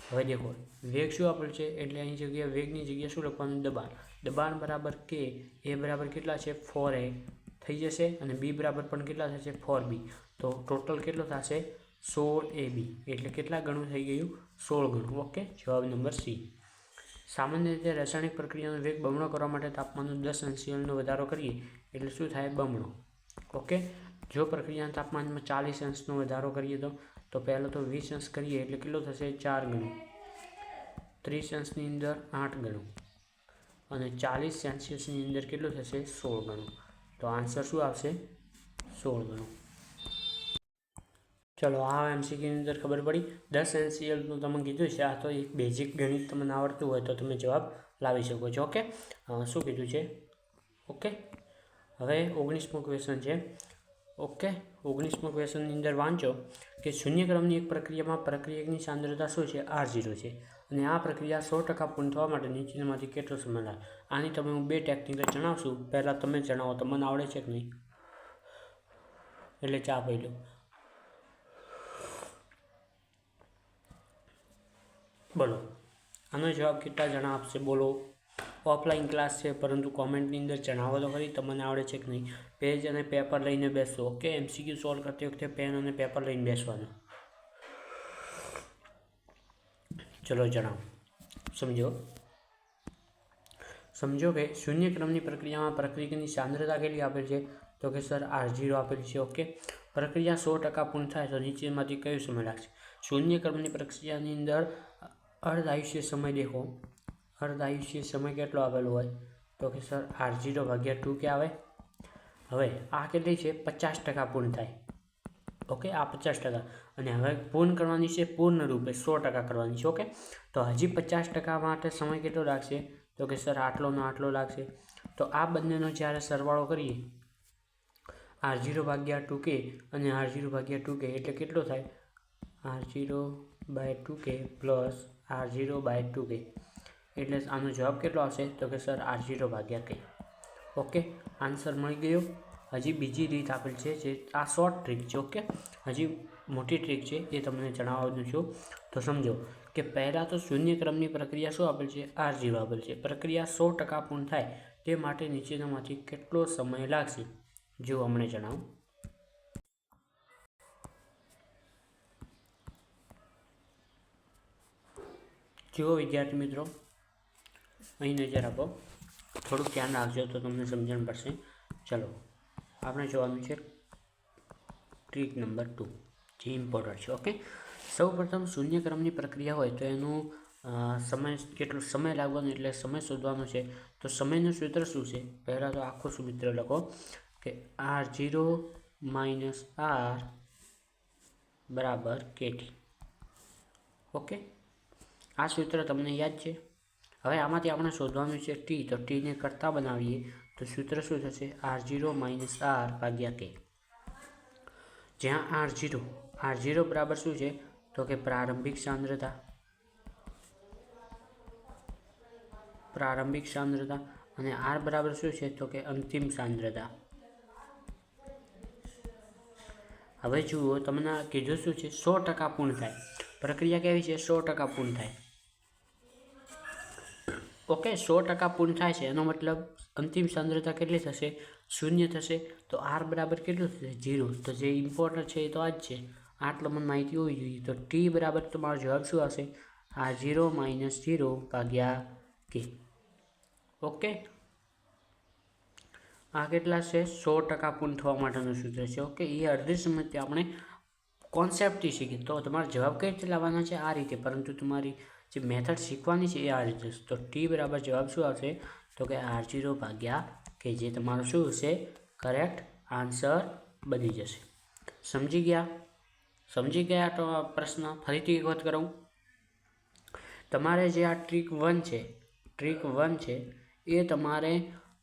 હવે દેખો વેગ શું આપેલ છે એટલે અહીં જગ્યાએ વેગની જગ્યાએ શું લખવાનું? દબાણ. દબાણ બરાબર કે એ બરાબર કેટલા છે? 4a થઈ જશે અને બી બરાબર પણ કેટલા થશે? 4b. તો ટોટલ કેટલો થશે? 16ab. એટલે કેટલા ગણું થઈ ગયું? 16 ગણું. ઓકે, જવાબ નંબર સી. સામાન્ય રીતે રાસાયણિક પ્રક્રિયાનો વેગ બમણો કરવા માટે તાપમાનનો 10 અંશનો વધારો કરીએ એટલે શું થાય? બમણો. ઓકે, જો પ્રક્રિયાના તાપમાનમાં 40 અંશનો વધારો કરીએ તો પહેલાં તો 20 અંશ કરીએ એટલે કેટલો થશે? 4 ગણું. 30 અંશની અંદર 8 ગણું અને 40 સેલ્સિયસની અંદર કેટલું થશે? 16 ગણું. તો આન્સર શું આવશે? 16 ગણું. ચલો, આ એમસીક્યુની અંદર ખબર પડી. 10 એનસીએલનું તમે કીધું છે. આ તો એક બેઝિક ગણિત તમને આવડતું હોય તો તમે જવાબ લાવી શકો છો. ઓકે, શું કીધું છે? ઓકે, હવે 19મો ક્વેશ્ચન છે. ઓકે, 19મો ક્વેશ્ચનની અંદર વાંચો કે શૂન્યક્રમની એક પ્રક્રિયામાં પ્રક્રિયકની સાંદ્રતા શું છે? R0 છે અને આ પ્રક્રિયા 100% પૂર્ણ થવા માટે નીચેનામાંથી કેટલો સમય લાગે? આની તમે હું 2 ટેકનિકલ જણાવશું. પહેલાં તમે જણાવો, તમને આવડે છે કે નહીં? એટલે ચા પી લો. બોલો, આનો જવાબ કેટલા જણા આપશે? બોલો. ઓફલાઈન ક્લાસ છે પરંતુ કોમેન્ટની અંદર જણાવો તો ખરી તમને આવડે છે કે નહીં. પેજ અને પેપર લઈને બેસો. ઓકે, એમસીક્યુ સોલ્વ કરતી વખતે પેન અને પેપર લઈને બેસવાનું. ચલો જણાવો. સમજો કે શૂન્યક્રમની પ્રક્રિયામાં પ્રક્રિયકની સાંદ્રતા કેટલી આપેલ છે? તો કે સર R0 આપેલ છે. ઓકે, પ્રક્રિયા 100% પૂર્ણ થાય તો નીચેમાંથી કયો સમય લાગશે? શૂન્યક્રમની પ્રક્રિયાની અંદર અર્ધ આયુષ્ય સમય દેખો. અર્ધ આયુષ્ય સમય કેટલો આપેલો હોય? તો કે સર R0 ભાગ્યા 2 કે આવે. હવે આ કેટલી છે? 50% પૂર્ણ થાય. ઓકે, આ 50% અને હવે પૂર્ણ કરવાની છે પૂર્ણ રૂપે 100% કરવાની છે. ઓકે, તો હજી 50% માટે સમય કેટલો લાગશે? તો કે સર આટલોનો આટલો લાગશે. તો આ બંનેનો જ્યારે સરવાળો કરીએ R0 ભાગ્યા 2k અને R0 ભાગ્યા 2k એટલે કેટલો થાય? R0 by 2k plus R0 by 2k એટલે આનો જવાબ કેટલો આવશે? તો કે સર R0 ભાગ્યા k. ઓકે, આન્સર મળી ગયો. હજી બીજી રીત આપેલ છે જે આ શોર્ટ ટ્રીક છે. ઓકે, હજી મોટી ટ્રીક છે એ તમને જણાવવાનું છું. તો સમજો કે પહેલાં તો શૂન્યક્રમની પ્રક્રિયા શું આપેલ છે? R0 આપેલ છે. પ્રક્રિયા 100% પૂર્ણ થાય તે માટે નીચેનામાંથી કેટલો સમય લાગશે? જો અમને જણાવો. જુઓ વિદ્યાર્થી મિત્રો, અહીં નજર આપો. થોડુંક ધ્યાન રાખજો તો તમને સમજણ પડશે. ચલો, આપણે જોવાનું છે ટ્રીક નંબર 2 જે ઇમ્પોર્ટન્ટ છે. ઓકે, સૌપ્રથમ શૂન્યક્રમની પ્રક્રિયા હોય તો એનું કેટલો સમય લાગવાનો એટલે સમય શોધવાનો છે. તો સમયનું સૂત્ર શું છે? પહેલાં તો આખું સૂત્ર લખો કે R0 માઇનસ R બરાબર KT. ઓકે, આ સૂત્ર તમને યાદ છે. હવે આમાંથી આપણે શોધવાનું છે T. તો Tને કરતા બનાવીએ તો સૂત્ર શું થશે? R0 માઇનસ R ભાગ્યા K. જ્યાં R0 બરાબર શું છે? તો કે પ્રારંભિક સાંદ્રતા અને R બરાબર શું છે? તો કે અંતિમ સાંદ્રતા. હવે જુઓ, તમને કીધું શું છે? 100% પૂર્ણ થાય. પ્રક્રિયા કેવી છે? 100% પૂર્ણ થાય. ઓકે, 100% પૂર્ણ થાય છે એનો મતલબ અંતિમ સાંદ્રતા કેટલી થશે? 0 થશે. તો R બરાબર કેટલું થશે? 0. તો જે ઇમ્પોર્ટન્ટ છે એ તો આ જ છે. આટલો મને માહિતી હોવી જોઈએ. તો T બરાબર તમારો જવાબ શું આવશે? R0 માઇનસ 0 ભાગ્યા K. ઓકે, આ કેટલા છે? 100% પૂર્ણ થવા માટેનું સૂત્ર છે. ઓકે, એ અડધી સમજથી આપણે કોન્સેપ્ટથી શીખીએ તો તમારો જવાબ કઈ રીતે લાવવાનો છે? આ રીતે. પરંતુ તમારી જે મેથડ શીખવાની છે એ આ રીતે. તો T બરાબર જવાબ શું આવશે? તો કે R0 ભાગ્યા K, જે તમારો શું હશે? કરેક્ટ આન્સર બની જશે. સમજી ગયા તો આ પ્રશ્ન ફરીથી એક વખત કરું. તમારે જે આ ટ્રીક 1 છે એ તમારે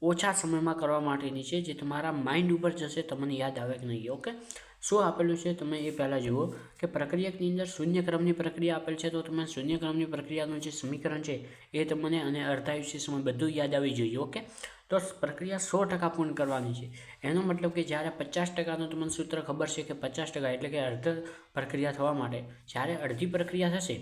ઓછા સમયમાં કરવા માટેની છે, જે તમારા માઇન્ડ ઉપર જશે તમને યાદ આવે કે નહીં. ઓકે, શું આપેલું છે તમે એ પહેલાં જુઓ કે પ્રક્રિયાની અંદર શૂન્યક્રમની પ્રક્રિયા આપેલ છે. તો તમે શૂન્યક્રમની પ્રક્રિયાનું જે સમીકરણ છે એ તમને અને અર્ધાયુષ્ય સમય બધું યાદ આવી જોઈએ. ઓકે, તો પ્રક્રિયા 100% પૂર્ણ કરવાની છે. એનો મતલબ કે જ્યારે 50%નું તમને સૂત્ર ખબર છે કે 50% એટલે કે અર્ધ પ્રક્રિયા થવા માટે જ્યારે અડધી પ્રક્રિયા થશે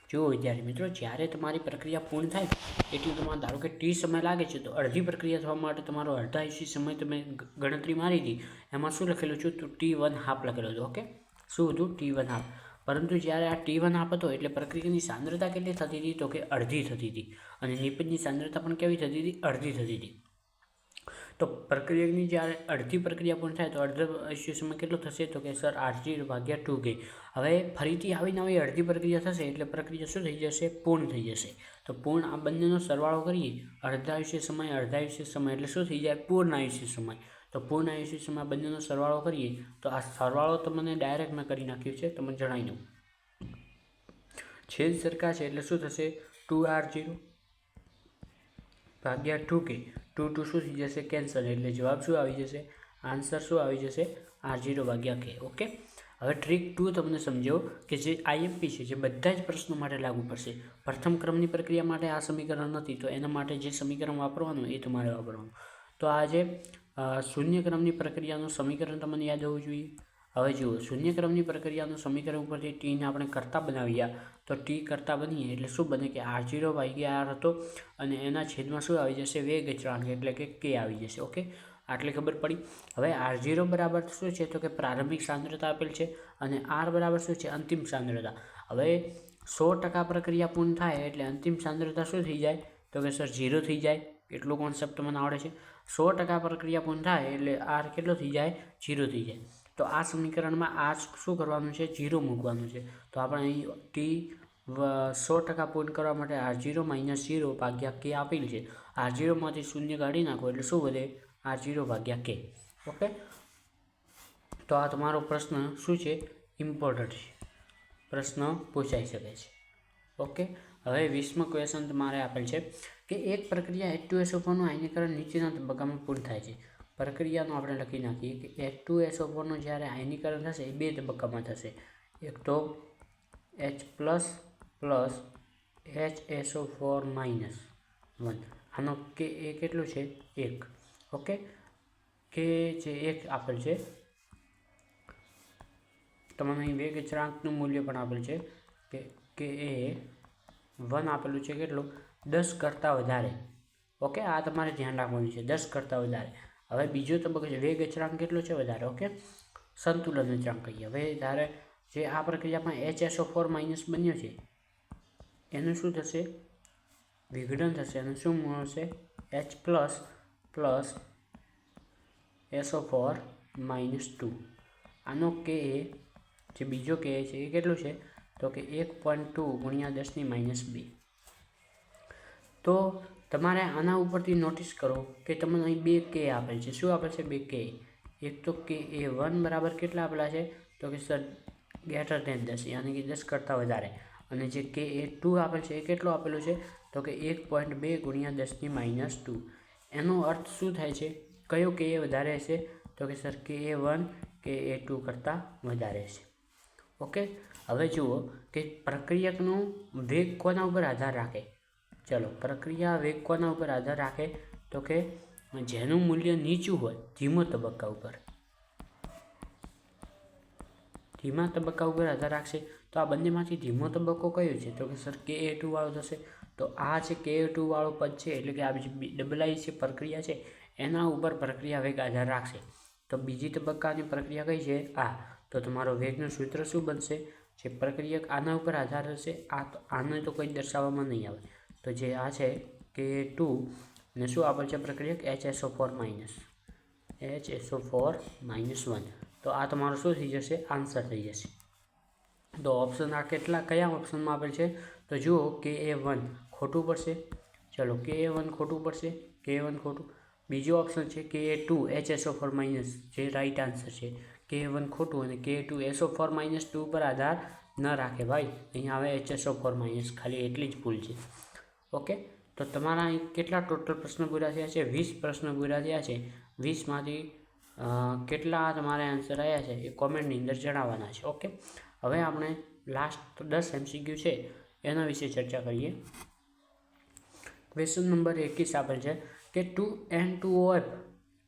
જુઓ વિદ્યાર્થી મિત્રો, જ્યારે તમારી પ્રક્રિયા પૂર્ણ થાય એટલું તમારે ધારો કે ટી સમય લાગે છે, તો અડધી પ્રક્રિયા થવા માટે તમારો અડધા આયુષ્ય સમય તમે ગણતરી મારી હતી, એમાં શું લખેલું છે? તો T1/2 લખેલું હતું. ઓકે, શું હતું? T1/2. પરંતુ જ્યારે આ T1/2 હતો એટલે પ્રક્રિયાની સાંદ્રતા કેટલી થતી હતી? તો કે અડધી થતી હતી. અને નિપજની સાંદ્રતા પણ કેવી થતી હતી? અડધી થતી હતી. તો પ્રક્રિયાની જ્યારે અડધી પ્રક્રિયા પૂર્ણ થાય તો અડધો આયુષ્ય સમય કેટલો થશે? તો કે સર R0/2K. હવે ફરીથી આવીને આવી અડધી પ્રક્રિયા થશે એટલે પ્રક્રિયા શું થઈ જશે? પૂર્ણ થઈ જશે. તો પૂર્ણ આ બંનેનો સરવાળો કરીએ, અડધા આયુષ્ય સમય એટલે શું થઈ જાય? પૂર્ણ આયુષ્ય સમય. તો પૂર્ણ આયુષ્ય સમય બંનેનો સરવાળો કરીએ તો આ સરવાળો તમને ડાયરેક્ટ મેં કરી નાખ્યું છે, તમને જણાવી દઉં. છેદ સરખા છે એટલે શું થશે? 2R0/2K. 2 શું થઈ જશે? કેન્સલ. એટલે જવાબ શું આવી જશે? આન્સર શું આવી જશે? R0/K. ઓકે, હવે ટ્રીક 2 તમને સમજો કે જે IMP છે, જે બધા જ પ્રશ્નો માટે લાગુ પડશે. પ્રથમ ક્રમની પ્રક્રિયા માટે આ સમીકરણ નથી, તો એના માટે જે સમીકરણ વાપરવાનું એ તમારે વાપરવાનું. તો આ જે શૂન્ય ક્રમની પ્રક્રિયાનું સમીકરણ તમને યાદ હોવું જોઈએ. હવે જુઓ, શૂન્ય ક્રમની પ્રક્રિયાનું સમીકરણ ઉપરથી ટીને આપણે કરતા બનાવ્યા, તો ટી કરતા બનીએ એટલે શું બને કે R0/R હતો અને એના છેદમાં શું આવી જશે? વેગ અચળાંક એટલે કે K આવી જશે. ઓકે, આટલી ખબર પડી. હવે R0 બરાબર શું છે? તો કે પ્રારંભિક સાંદ્રતા આપેલ છે અને R બરાબર શું છે? અંતિમ સાંદ્રતા. હવે 100% પ્રક્રિયા પૂર્ણ થાય એટલે અંતિમ સાંદ્રતા શું થઈ જાય? તો કે સર 0 થઈ જાય. એટલો કોન્સેપ્ટ મને આવડે છે. 100% પ્રક્રિયા પૂર્ણ થાય એટલે R કેટલો થઈ જાય? 0 થઈ જાય. તો આ સમીકરણમાં R શું કરવાનું છે? 0 મૂકવાનું છે. તો આપણે અહીં ટી 100% પૂર્ણ કરવા માટે R0-0/K આપેલ છે. R0માંથી 0 કાઢી નાખો એટલે શું વધે? R0/K. ઓકે, તો આ તમારો પ્રશ્ન શું છે? ઇમ્પોર્ટન્ટ છે, પ્રશ્ન પૂછાઈ શકે છે. ઓકે, હવે 20મો ક્વેશ્ચન તમારે આપેલ છે કે એક પ્રક્રિયા H2SO4નું આયનીકરણ નીચેના તબક્કામાં પૂર્ણ થાય છે. પ્રક્રિયાનું આપણે લખી નાખીએ કે H2SO4નું જ્યારે આયનીકરણ થશે એ 2 તબક્કામાં થશે. એક તો H+ HSO4-1. આનો કે એ કેટલું છે? 1. ઓકે, કે જે 1 આપેલ છે, તમને અહીં વેગ અચળાંકનું મૂલ્ય પણ આપેલ છે કે એ 1 આપેલું છે. કેટલું? 10 કરતાં વધારે. ઓકે, આ તમારે ધ્યાન રાખવાનું છે, 10 કરતાં વધારે. હવે બીજો તબક્કો છે, વેગ અચળાંક કેટલો છે? વધારે. ઓકે, સંતુલન અચળાંક કહીએ. હવે જ્યારે જે આ પ્રક્રિયામાં HSO4- બન્યો છે એનું શું થશે? વિઘટન થશે અને શું મળશે? H+ SO4-2. આનો કે જે બીજો કે છે એ કેટલું છે? તો કે 1.2 × 10⁻². તો તમારે આના ઉપરથી નોટિસ કરો કે તમને અહીં 2 કે આપેલ છે. શું આપેલ છે? 2 કે. એક તો KA1 બરાબર કેટલા આપેલા છે? તો કે સર > 10, યાની કે 10 કરતાં વધારે. અને જે KA2 આપેલ છે એ કેટલો આપેલો છે? તો કે 1.2 × 10⁻². એનો અર્થ શું થાય છે? કયો કે વધારે હશે? તો કે સર KA1 KA2 કરતાં વધારે છે. ઓકે, હવે જુઓ કે પ્રક્રિયકનો વેગ કોના ઉપર આધાર રાખે? ચલો, પ્રક્રિયા વેગ કોના ઉપર આધાર રાખે? તો કે જેનું મૂલ્ય નીચું હોય, ધીમા તબક્કા ઉપર. ધીમા તબક્કા ઉપર આધાર રાખશે. તો આ બંનેમાંથી ધીમો તબક્કો કયો છે? તો કે સર KA2 વાળો થશે. તો આ જે KA2 વાળો પદ છે એટલે કે આ બીજી છે પ્રક્રિયા છે એના ઉપર પ્રક્રિયા વેગ આધાર રાખશે. તો બીજી તબક્કાની પ્રક્રિયા કઈ છે? આ. તો તમારો વેગનું સૂત્ર શું બનશે? જે પ્રક્રિયક આના ઉપર આધાર હશે, આને તો કંઈ દર્શાવવામાં નહીં આવે. તો જે આ છે KA2 ને શું આપેલ છે પ્રક્રિયક? HSO4-1. તો આ તમારો શું થઈ જશે? આન્સર થઈ જશે. તો ઓપ્શન આ કયા ઓપ્શનમાં આપેલ છે? તો જુઓ, KA1 ખોટું પડશે. ચલો, KA1 ખોટું પડશે. KA1 ખોટું. બીજો ઓપ્શન છે KA2 HSO4-, જે રાઈટ આન્સર છે. KA1 ખોટું અને KA2 SO4-2 પર આધાર ન રાખે ભાઈ. અહીંયા આવે HSO4-, ખાલી એટલી જ ભૂલ છે. ઓકે, તો તમારા અહીં કેટલા ટોટલ પ્રશ્નો પૂરા થયા છે? 20 પ્રશ્નો પૂરા થયા છે. 20માંથી કેટલા તમારે આન્સર આવ્યા છે એ કોમેન્ટની અંદર જણાવવાના છે. ઓકે, હવે આપણે લાસ્ટ 10 MCQ છે એના વિશે ચર્ચા કરીએ. ક્વેશ્ચન નંબર 21 આપેલ છે કે 2N2OF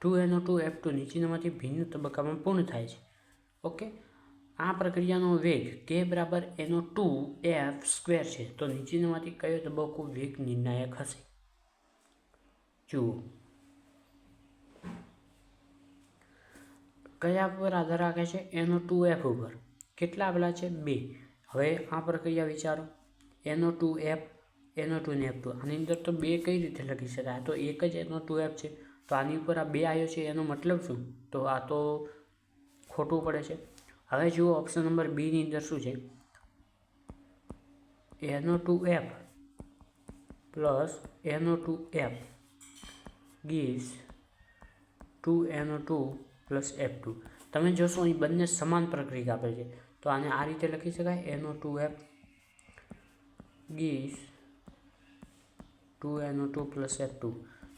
2NO2F2 નીચેનામાંથી ભિન્ન તબક્કામાં પૂર્ણ થાય છે. ઓકે, આ પ્રક્રિયાનો વેગ કે બરાબર એનો 2f² છે. તો નીચેનામાંથી કયો તબક્કો વેગ નિર્ણાયક હશે? જુઓ, કયા પર આધાર રાખે છે? એનો 2f ઉપર. કેટલા આપેલા છે? 2. હવે આ પ્રક્રિયા વિચારો, એનો 2f, એનો 2 ને f2. આની અંદર તો 2 કઈ રીતે લખી શકાય? તો એક જ એનો 2f છે, તો આની ઉપર આ 2 આવ્યો છે, એનો મતલબ શું? તો આ તો ખોટું પડે છે. હવે જુઓ ઓપ્શન નંબર બી ની અંદર શું છે? એનો 2f પ્લસ એનો 2f gives 2NO2 plus f2. તમે જોશો અહીં બંને સમાન પ્રક્રિયા આપે છે, તો આને આ રીતે લખી શકાય, એનો 2f gives 2NO2 plus f2.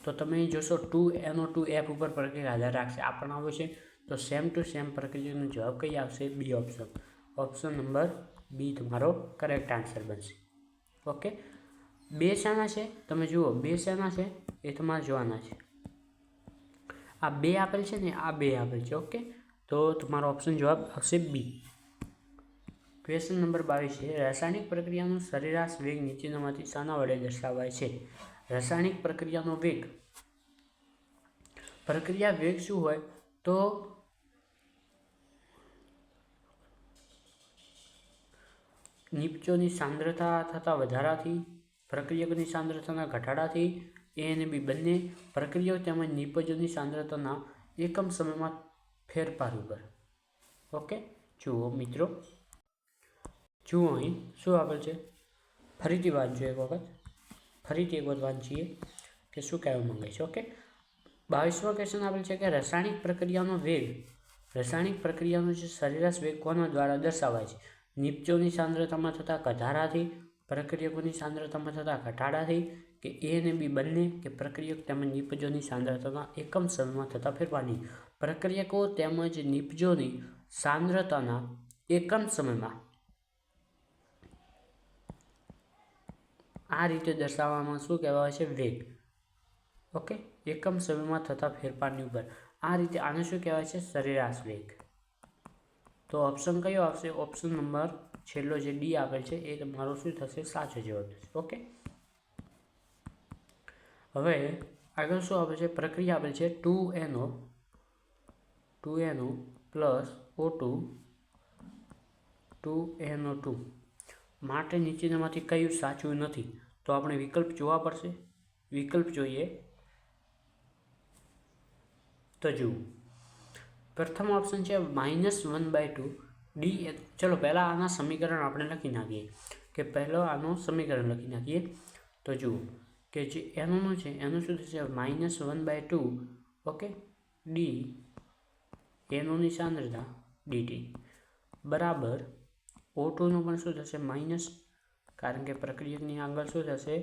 તો તમે જોશો 2NO2f ઉપર પ્રક્રિયા આધાર રાખશે. આ પણ આવે છે, તો સેમ ટુ સેમ પ્રક્રિયાનો જવાબ કઈ આવશે? B option. Option number B તમારો કરેક્ટ આન્સર બનશે. ઓકે, 2 શાના છે? તમે જુઓ 2 શાના છે એ તમારે જોવાના છે. આ 2 આપેલ છે ને, આ 2 આપેલ છે. ઓકે, તો તમારો ઓપ્શન જવાબ આવશે બી. ક્વેશ્ચન નંબર 22 છે, રાસાયણિક પ્રક્રિયાનો સરેરાશ વેગ નીચેનામાંથી શાના વડે દર્શાવાય છે? રાસાયણિક પ્રક્રિયાનો વેગ, પ્રક્રિયા વેગ શું હોય? તો નિપજોની સાંદ્રતા થતા વધારાથી, પ્રક્રિયકની સાંદ્રતાના ઘટાડાથી, એ અને બી બંને પ્રક્રિયાઓ તેમજ નિપજોની સાંદ્રતાના એકમ સમયમાં ફેરફાર ઉપર. ઓકે, જુઓ મિત્રો, જુઓ અહીં શું આપેલ છે? ફરીથી વાંચજો એક વખત, ફરીથી એક વખત વાંચીએ કે શું કહેવા માંગે છે. ઓકે, 22મો ક્વેશ્ચન આપેલ છે કે રાસાયણિક પ્રક્રિયાનો વેગ, રાસાયણિક પ્રક્રિયાનો જે સરેરાશ વેગ કોના દ્વારા દર્શાવાય છે? નિપજોની સાંદ્રતામાં થતા વધારાથી, પ્રક્રિયકોની સાંદ્રતામાં થતા ઘટાડાથી, કે એ અને બી બંને, કે પ્રક્રિયક તેમજ નિપજોની સાંદ્રતાના એકમ સમયમાં થતા ફેરફારની. પ્રક્રિયકો તેમજ નિપજોની સાંદ્રતાના એકમ સમયમાં આ રીતે દર્શાવવામાં શું કહેવાય છે? વેગ. ઓકે, એકમ સમયમાં થતા ફેરફારની ઉપર આ રીતે આને શું કહેવાય છે? સરેરાશ વેગ. તો ઓપ્શન કયો આવશે? ઓપ્શન નંબર છેલ્લો જે ડી આપેલ છે એ તમારો શું થશે? સાચો જવાબ થશે. ઓકે, હવે આગળ શું આપે છે? પ્રક્રિયા આપેલ છે 2NO પ્લસ O2 2NO2 માટે નીચેનામાંથી કયું સાચું નથી? તો આપણે વિકલ્પ જોવા પડશે. વિકલ્પ જોઈએ તો જુઓ, પ્રથમ ઓપ્શન છે -1/2 ડી. ચલો પહેલાં આના સમીકરણ આપણે લખી નાખીએ, કે પહેલો આનું સમીકરણ લખી નાખીએ. તો જુઓ કે જે એનોનું છે એનું શું થશે? -1/2 ઓકે ડી એનોની સાંદ્રતા ડીટી બરાબર O2નું પણ શું થશે? માઇનસ, કારણ કે પ્રક્રિયકની આગળ શું થશે?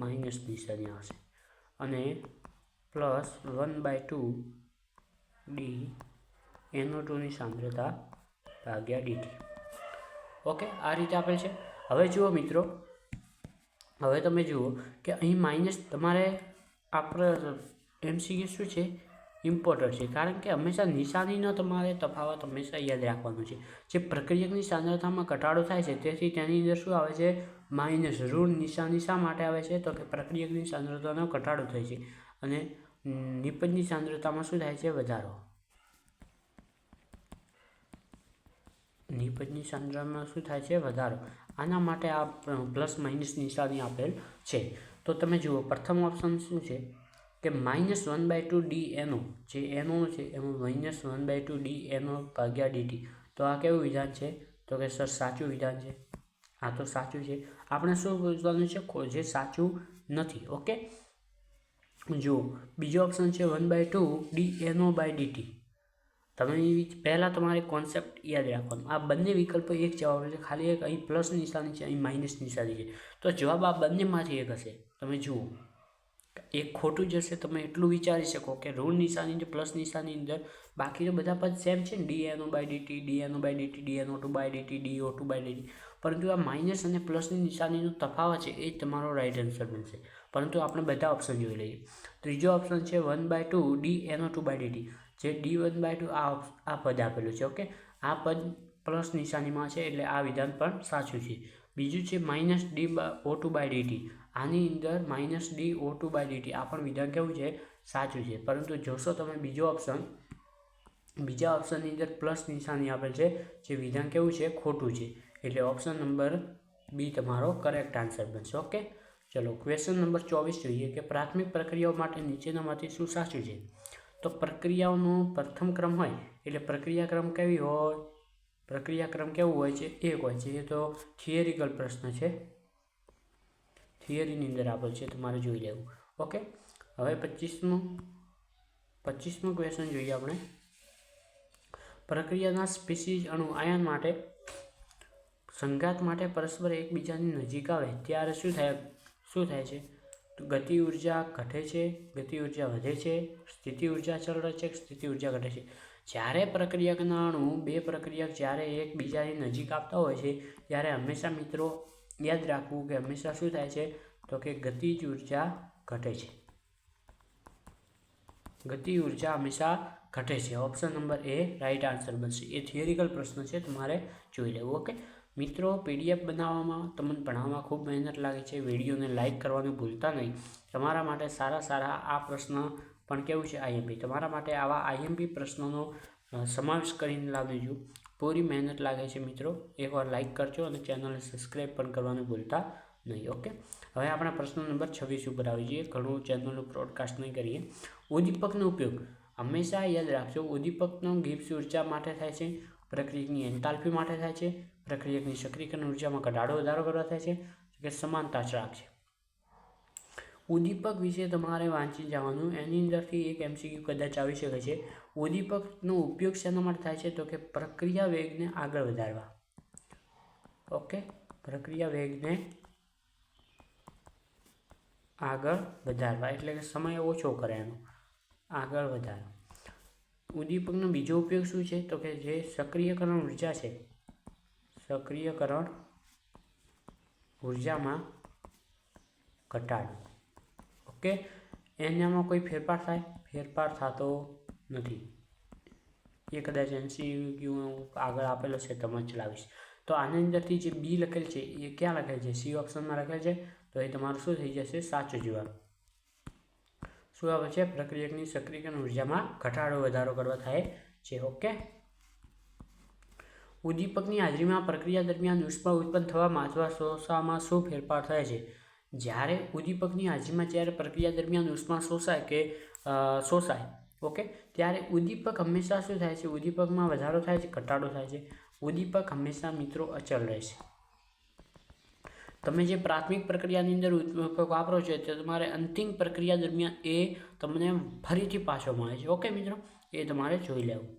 માઇનસ નિશાની આવશે, અને પ્લસ 1/2 ડી NO2ની સાંદ્રતા ભાગ્યા ડીટી. ઓકે, આ રીતે આપેલ છે. હવે જુઓ મિત્રો, હવે તમે જુઓ કે અહીં માઇનસ તમારે આપણે MCQ શું છે? ઇમ્પોર્ટન્ટ છે, કારણ કે હંમેશા નિશાનીનો તમારે તફાવત હંમેશા યાદ રાખવાનો છે. જે પ્રક્રિયકની સાંદ્રતામાં ઘટાડો થાય છે તેથી તેની અંદર શું આવે છે? માઇનસ, ઋણ નિશાની. શા માટે આવે છે? તો કે પ્રક્રિયકની સાંદ્રતાનો ઘટાડો થાય છે અને નિપજની સાંદ્રતામાં શું થાય છે? વધારો. નિપજની સાંદ્રતામાં શું થાય છે? વધારો. આના માટે આ પ્લસ માઇનસ નિશાની આપેલ છે. તો તમે જુઓ પ્રથમ ઓપ્શન શું છે? કે -1/2 ડી એનો, જે એનો છે એમાં -1/2 ડી એનો ભાગ્યા ડીટી. તો આ કેવું વિધાન છે? તો કે સર સાચું વિધાન છે. આ તો સાચું છે. આપણે શું પૂછવાનું છે? જે સાચું નથી. ઓકે, જુઓ બીજો ઓપ્શન છે 1/2 ડી એનો બાય ડીટી. તમે પહેલાં તમારે કોન્સેપ્ટ યાદ રાખવાનો. આ બંને વિકલ્પો એક જવાબ છે, ખાલી એક અહીં પ્લસ નિશાની છે, અહીં માઇનસ નિશાની છે. તો જવાબ આ બંનેમાંથી એક હશે. તમે જુઓ, એક ખોટું જશે. તમે એટલું વિચારી શકો કે ઋણ નિશાની છે પ્લસ નિશાની અંદર, બાકી તો બધા પદ સેમ છે ને, DNO/dt, DNO/dt, DNO2/dt, DO2/dt. પરંતુ આ માઇનસ અને પ્લસની નિશાનીનો તફાવત છે એ જ તમારો રાઇટ આન્સર બનશે. પરંતુ આપણે બધા ઓપ્શન જોઈ લઈએ. ત્રીજો ઓપ્શન છે 1/2 DNO2/dt. જે D1/2 આ પદ આપેલું છે. ઓકે, આ પદ પ્લસ નિશાનીમાં છે એટલે આ વિધાન પણ સાચું છે. બીજું છે -d/O2/dt. આની અંદર -d/O2/dt આ પણ વિધાન કેવું છે? સાચું છે. પરંતુ જોશો તમે બીજા ઓપ્શનની અંદર પ્લસ નિશાની આપેલ છે, જે વિધાન કેવું છે? ખોટું છે. એટલે ઓપ્શન નંબર બી તમારો કરેક્ટ આન્સર બનશે. ઓકે, ચલો ક્વેશ્ચન નંબર 24 જોઈએ કે પ્રાથમિક પ્રક્રિયાઓ માટે નીચેનામાંથી શું સાચું છે? તો પ્રક્રિયાઓનો પ્રથમ ક્રમ હોય એટલે પ્રક્રિયાક્રમ કેવી હોય? પ્રક્રિયાક્રમ કેવું હોય છે? એક હોય છે. એ તો થિયરિકલ પ્રશ્ન છે, થિયરીની અંદર આપેલ છે, તમારે જોઈ લેવું. ઓકે, હવે 25મો ક્વેશ્ચન જોઈએ આપણે. પ્રક્રિયાના સ્પીસીઝ અણુ આયન માટે સંઘાત માટે પરસ્પર એકબીજાની નજીક આવે ત્યારે શું થાય છે? તો ગતિ ઉર્જા ઘટે છે, ગતિ ઉર્જા વધે છે, સ્થિતિ ઉર્જા અચળ રહે છે, સ્થિતિ ઉર્જા ઘટે છે. જ્યારે પ્રક્રિયકના અણુ બે પ્રક્રિયક જ્યારે એકબીજાની નજીક આવતા હોય છે ત્યારે હંમેશા મિત્રો યાદ રાખવું કે હંમેશા શું થાય છે? તો કે ગતિજ ઉર્જા ઘટે છે. ગતિ ઉર્જા હંમેશા ઘટે છે. ઓપ્શન નંબર એ રાઈટ આન્સર બનશે. એ થિયરિકલ પ્રશ્ન છે, તમારે જોઈ લેવું. ઓકે મિત્રો, પીડીએફ બનાવવામાં તમને ભણાવવામાં ખૂબ મહેનત લાગે છે. વિડીયોને લાઇક કરવાનું ભૂલતા નહીં. તમારા માટે સારા આ પ્રશ્ન પણ કેવું છે? આઈએમપી. તમારા માટે આવા આઈએમપી પ્રશ્નોનો સમાવેશ કરીને લાવી છું. પૂરી મહેનત લાગે છે મિત્રો. એકવાર લાઇક કરજો અને ચેનલને સબસ્ક્રાઈબ પણ કરવાનું ભૂલતા નહીં. ઓકે, હવે આપણે પ્રશ્ન નંબર 26 ઉપર આવી જઈએ. ઘણું ચેનલનું બ્રોડકાસ્ટ નહીં કરીએ. ઉદ્દીપકનો ઉપયોગ હંમેશા યાદ રાખજો. ઉદ્દીપકનો ગિબ્સ ઉર્જા માટે થાય છે, પ્રક્રિયકની એન્થાલ્પી માટે થાય છે, પ્રક્રિયકની સક્રિયકરણ ઉર્જામાં ઘટાડો વધારો કરવા થાય છે, કે સમાનતા ચળાક છે. ઉદ્દીપક વિશે તમારે વાંચી જવાનું. એની અંદરથી એક MCQ કદાચ આવી શકે છે. ઉદ્દીપકનો ઉપયોગ શેના માટે થાય છે? તો કે પ્રક્રિયા વેગને આગળ વધારવા. ઓકે, પ્રક્રિયા વેગને આગળ વધારવા એટલે કે સમય ઓછો કરે, એનો આગળ વધારો. ઉદ્દીપકનો બીજો ઉપયોગ શું છે? તો કે જે સક્રિયકરણ ઉર્જા છે, સક્રિયકરણ ઉર્જામાં ઘટાડો. ઓકે, એનામાં કોઈ ફેરફાર થતો નથી. એ કદાચ MCQ આગળ આપેલો છે, તમે ચલાવીશ. તો આની અંદરથી જે બી લખેલ છે એ ક્યાં લખેલ છે? સી ઓપ્શનમાં લખેલ છે. તો એ તમારું શું થઈ જશે? સાચો જવાબ. શું આવે છે? પ્રક્રિયકની સક્રિયકરણ ઉર્જામાં ઘટાડો વધારો કરવા થાય છે. ઓકે, ઉદ્દીપકની હાજરીમાં પ્રક્રિયા દરમિયાન ઉષ્મા ઉત્પન્ન થવામાં અથવા શોષવામાં શું ફેરફાર થાય છે? જ્યારે ઉદ્દીપકની હાજરીમાં જ્યારે પ્રક્રિયા દરમિયાન ઉષ્મા શોષાય ઓકે, ત્યારે ઉદ્દીપક હંમેશા શું થાય છે? ઉદ્દીપકમાં વધારો થાય છે, ઘટાડો થાય છે. ઉદ્દીપક હંમેશા મિત્રો અચળ રહેશે. તમે જે પ્રાથમિક પ્રક્રિયાની અંદર ઉદ્દીપક વાપરો છો તે તમારે અંતિમ પ્રક્રિયા દરમિયાન એ તમને ફરીથી પાછો મળે છે. ઓકે મિત્રો, એ તમારે જોઈ લેવું.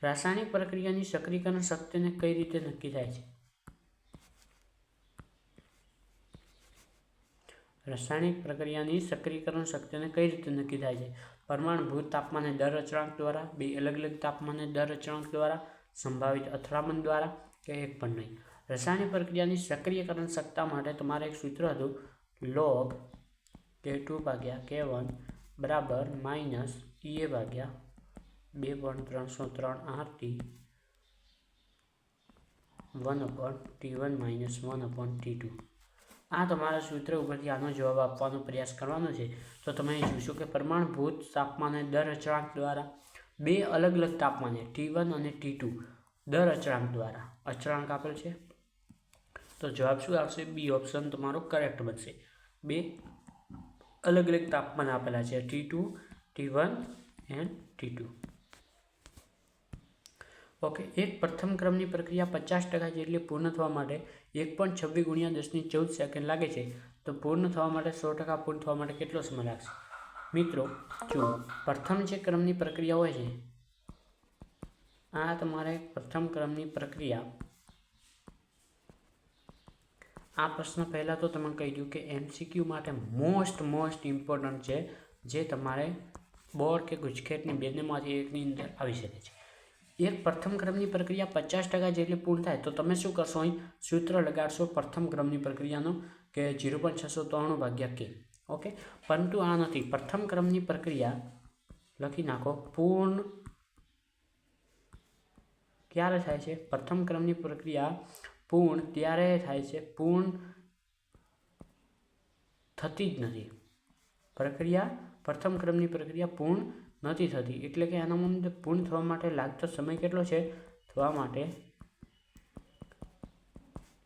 રાસાયણિક પ્રક્રિયાની સક્રિયકરણ શક્તિને કઈ રીતે નક્કી થાય છે? રાસાયણિક પ્રક્રિયાની સક્રિયકરણ શક્તિને કઈ રીતે નક્કી થાય છે? પરમાણુભૂત તાપમાને દર અચળાંક દ્વારા, બે અલગ અલગ તાપમાને દર અચળાંક દ્વારા, સંભવિત અથડામણ દ્વારા, કે એક પણ નહીં. રાસાયણિક પ્રક્રિયાની સક્રિયકરણ શક્તિ માટે તમારે એક સૂત્ર હતું, log K2/K1 બરાબર -EA/2.303 RT 1/T1 - 1/T2. આ તમારા સૂત્ર ઉપરથી આનો જવાબ આપવાનો પ્રયાસ કરવાનો છે. તો તમે જોશો કે પરમાણુભૂત તાપમાને દર અચળાંક દ્વારા, બે અલગ અલગ તાપમાને T1 અને T2 દર અચળાંક દ્વારા અચળાંક આપેલ છે. તો જવાબ શું આવશે? બી ઓપ્શન તમારો કરેક્ટ બનશે. બે અલગ અલગ તાપમાન આપેલા છે, T2, T1 and T2. Okay, એક પ્રથમ ક્રમની પ્રક્રિયા 50% જેટલી પૂર્ણ થવા માટે 1.26 × 1014 સેકન્ડ લાગે છે. તો પૂર્ણ થવા માટે 100% પૂર્ણ થવા માટે કેટલો સમય લાગશે? મિત્રો જુઓ, પ્રથમ જે ક્રમની પ્રક્રિયા હોય છે, આ તમારે પ્રથમ ક્રમની પ્રક્રિયા, આ પ્રશ્ન પહેલાં તો તમે કહી દઉં કે MCQ માટે મોસ્ટ ઇમ્પોર્ટન્ટ છે, જે તમારે બોર્ડ કે ગુજકેટની બંનેમાંથી એકની અંદર આવી શકે છે. એક પ્રથમ ક્રમની પ્રક્રિયા 50% જેટલી પૂર્ણ થાય તો તમે શું કરશો? અહીં સૂત્ર લગાડશો પ્રથમ ક્રમની પ્રક્રિયાનો કે 0.693/K. ઓકે, પરંતુ આ નથી. પ્રથમ ક્રમની પ્રક્રિયા લખી નાખો પૂર્ણ ક્યારે થાય છે? પ્રથમ ક્રમની પ્રક્રિયા પૂર્ણ ત્યારે થાય છે, પૂર્ણ થતી જ નથી. પ્રથમ ક્રમની પ્રક્રિયા પૂર્ણ નથી થતી, એટલે કે આના મુદ્દે પૂર્ણ થવા માટે લાગતો સમય કેટલો છે? થવા માટે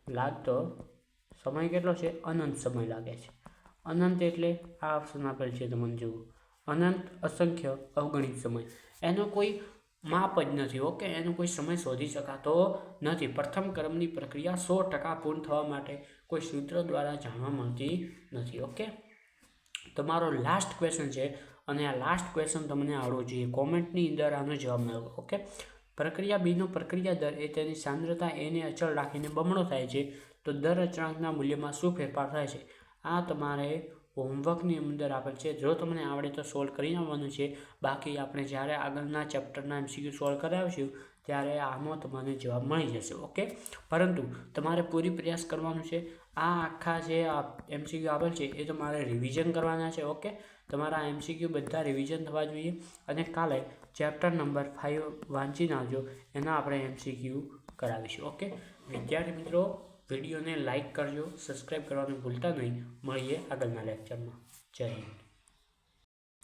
લાગતો સમય કેટલો છે? અનંત સમય લાગે છે. અનંત એટલે આ ઓપ્શન આપેલ છે તમને જુઓ, અનંત, અસંખ્ય, અવગણિત સમય. એનો કોઈ માપ જ નથી. ઓકે, એનો કોઈ સમય શોધી શકાતો નથી. પ્રથમ ક્રમની પ્રક્રિયા 100% પૂર્ણ થવા માટે કોઈ સૂત્ર દ્વારા જાણવા મળતી નથી. ઓકે, તમારો લાસ્ટ ક્વેશ્ચન છે અને આ લાસ્ટ ક્વેશ્ચન તમને આવડવો જોઈએ. કોમેન્ટની અંદર આનો જવાબ મેળવો. ઓકે, પ્રક્રિયા બીનો પ્રક્રિયા દર એ તેની સાંદ્રતા એને અચળ રાખીને બમણો થાય છે, તો દર અચળાંકના મૂલ્યમાં શું ફેરફાર થાય છે? આ તમારે હોમવર્કની અંદર આપેલ છે. જો તમને આવડે તો સોલ્વ કરી આવવાનું છે. બાકી આપણે જ્યારે આગળના ચેપ્ટરના MCQ સોલ્વ કરાવીશું ત્યારે આમાં તમને જવાબ મળી જશે. ઓકે, પરંતુ તમારે પૂરી પ્રયાસ કરવાનો છે. આ આખા જે MCQ આપેલ છે એ તમારે રિવિઝન કરવાના છે. ઓકે, તમારા MCQ બધા રિવિઝન થવા જોઈએ અને કાલે ચેપ્ટર નંબર 5 વાંચી નાખજો, એના આપણે MCQ કરાવીશું. ઓકે, વિદ્યાર્થી મિત્રો, વિડીયોને લાઇક કરજો, સબસ્ક્રાઈબ કરવાનું ભૂલતા નહીં. મળીએ આગળના લેક્ચરમાં. જય હિન્દ.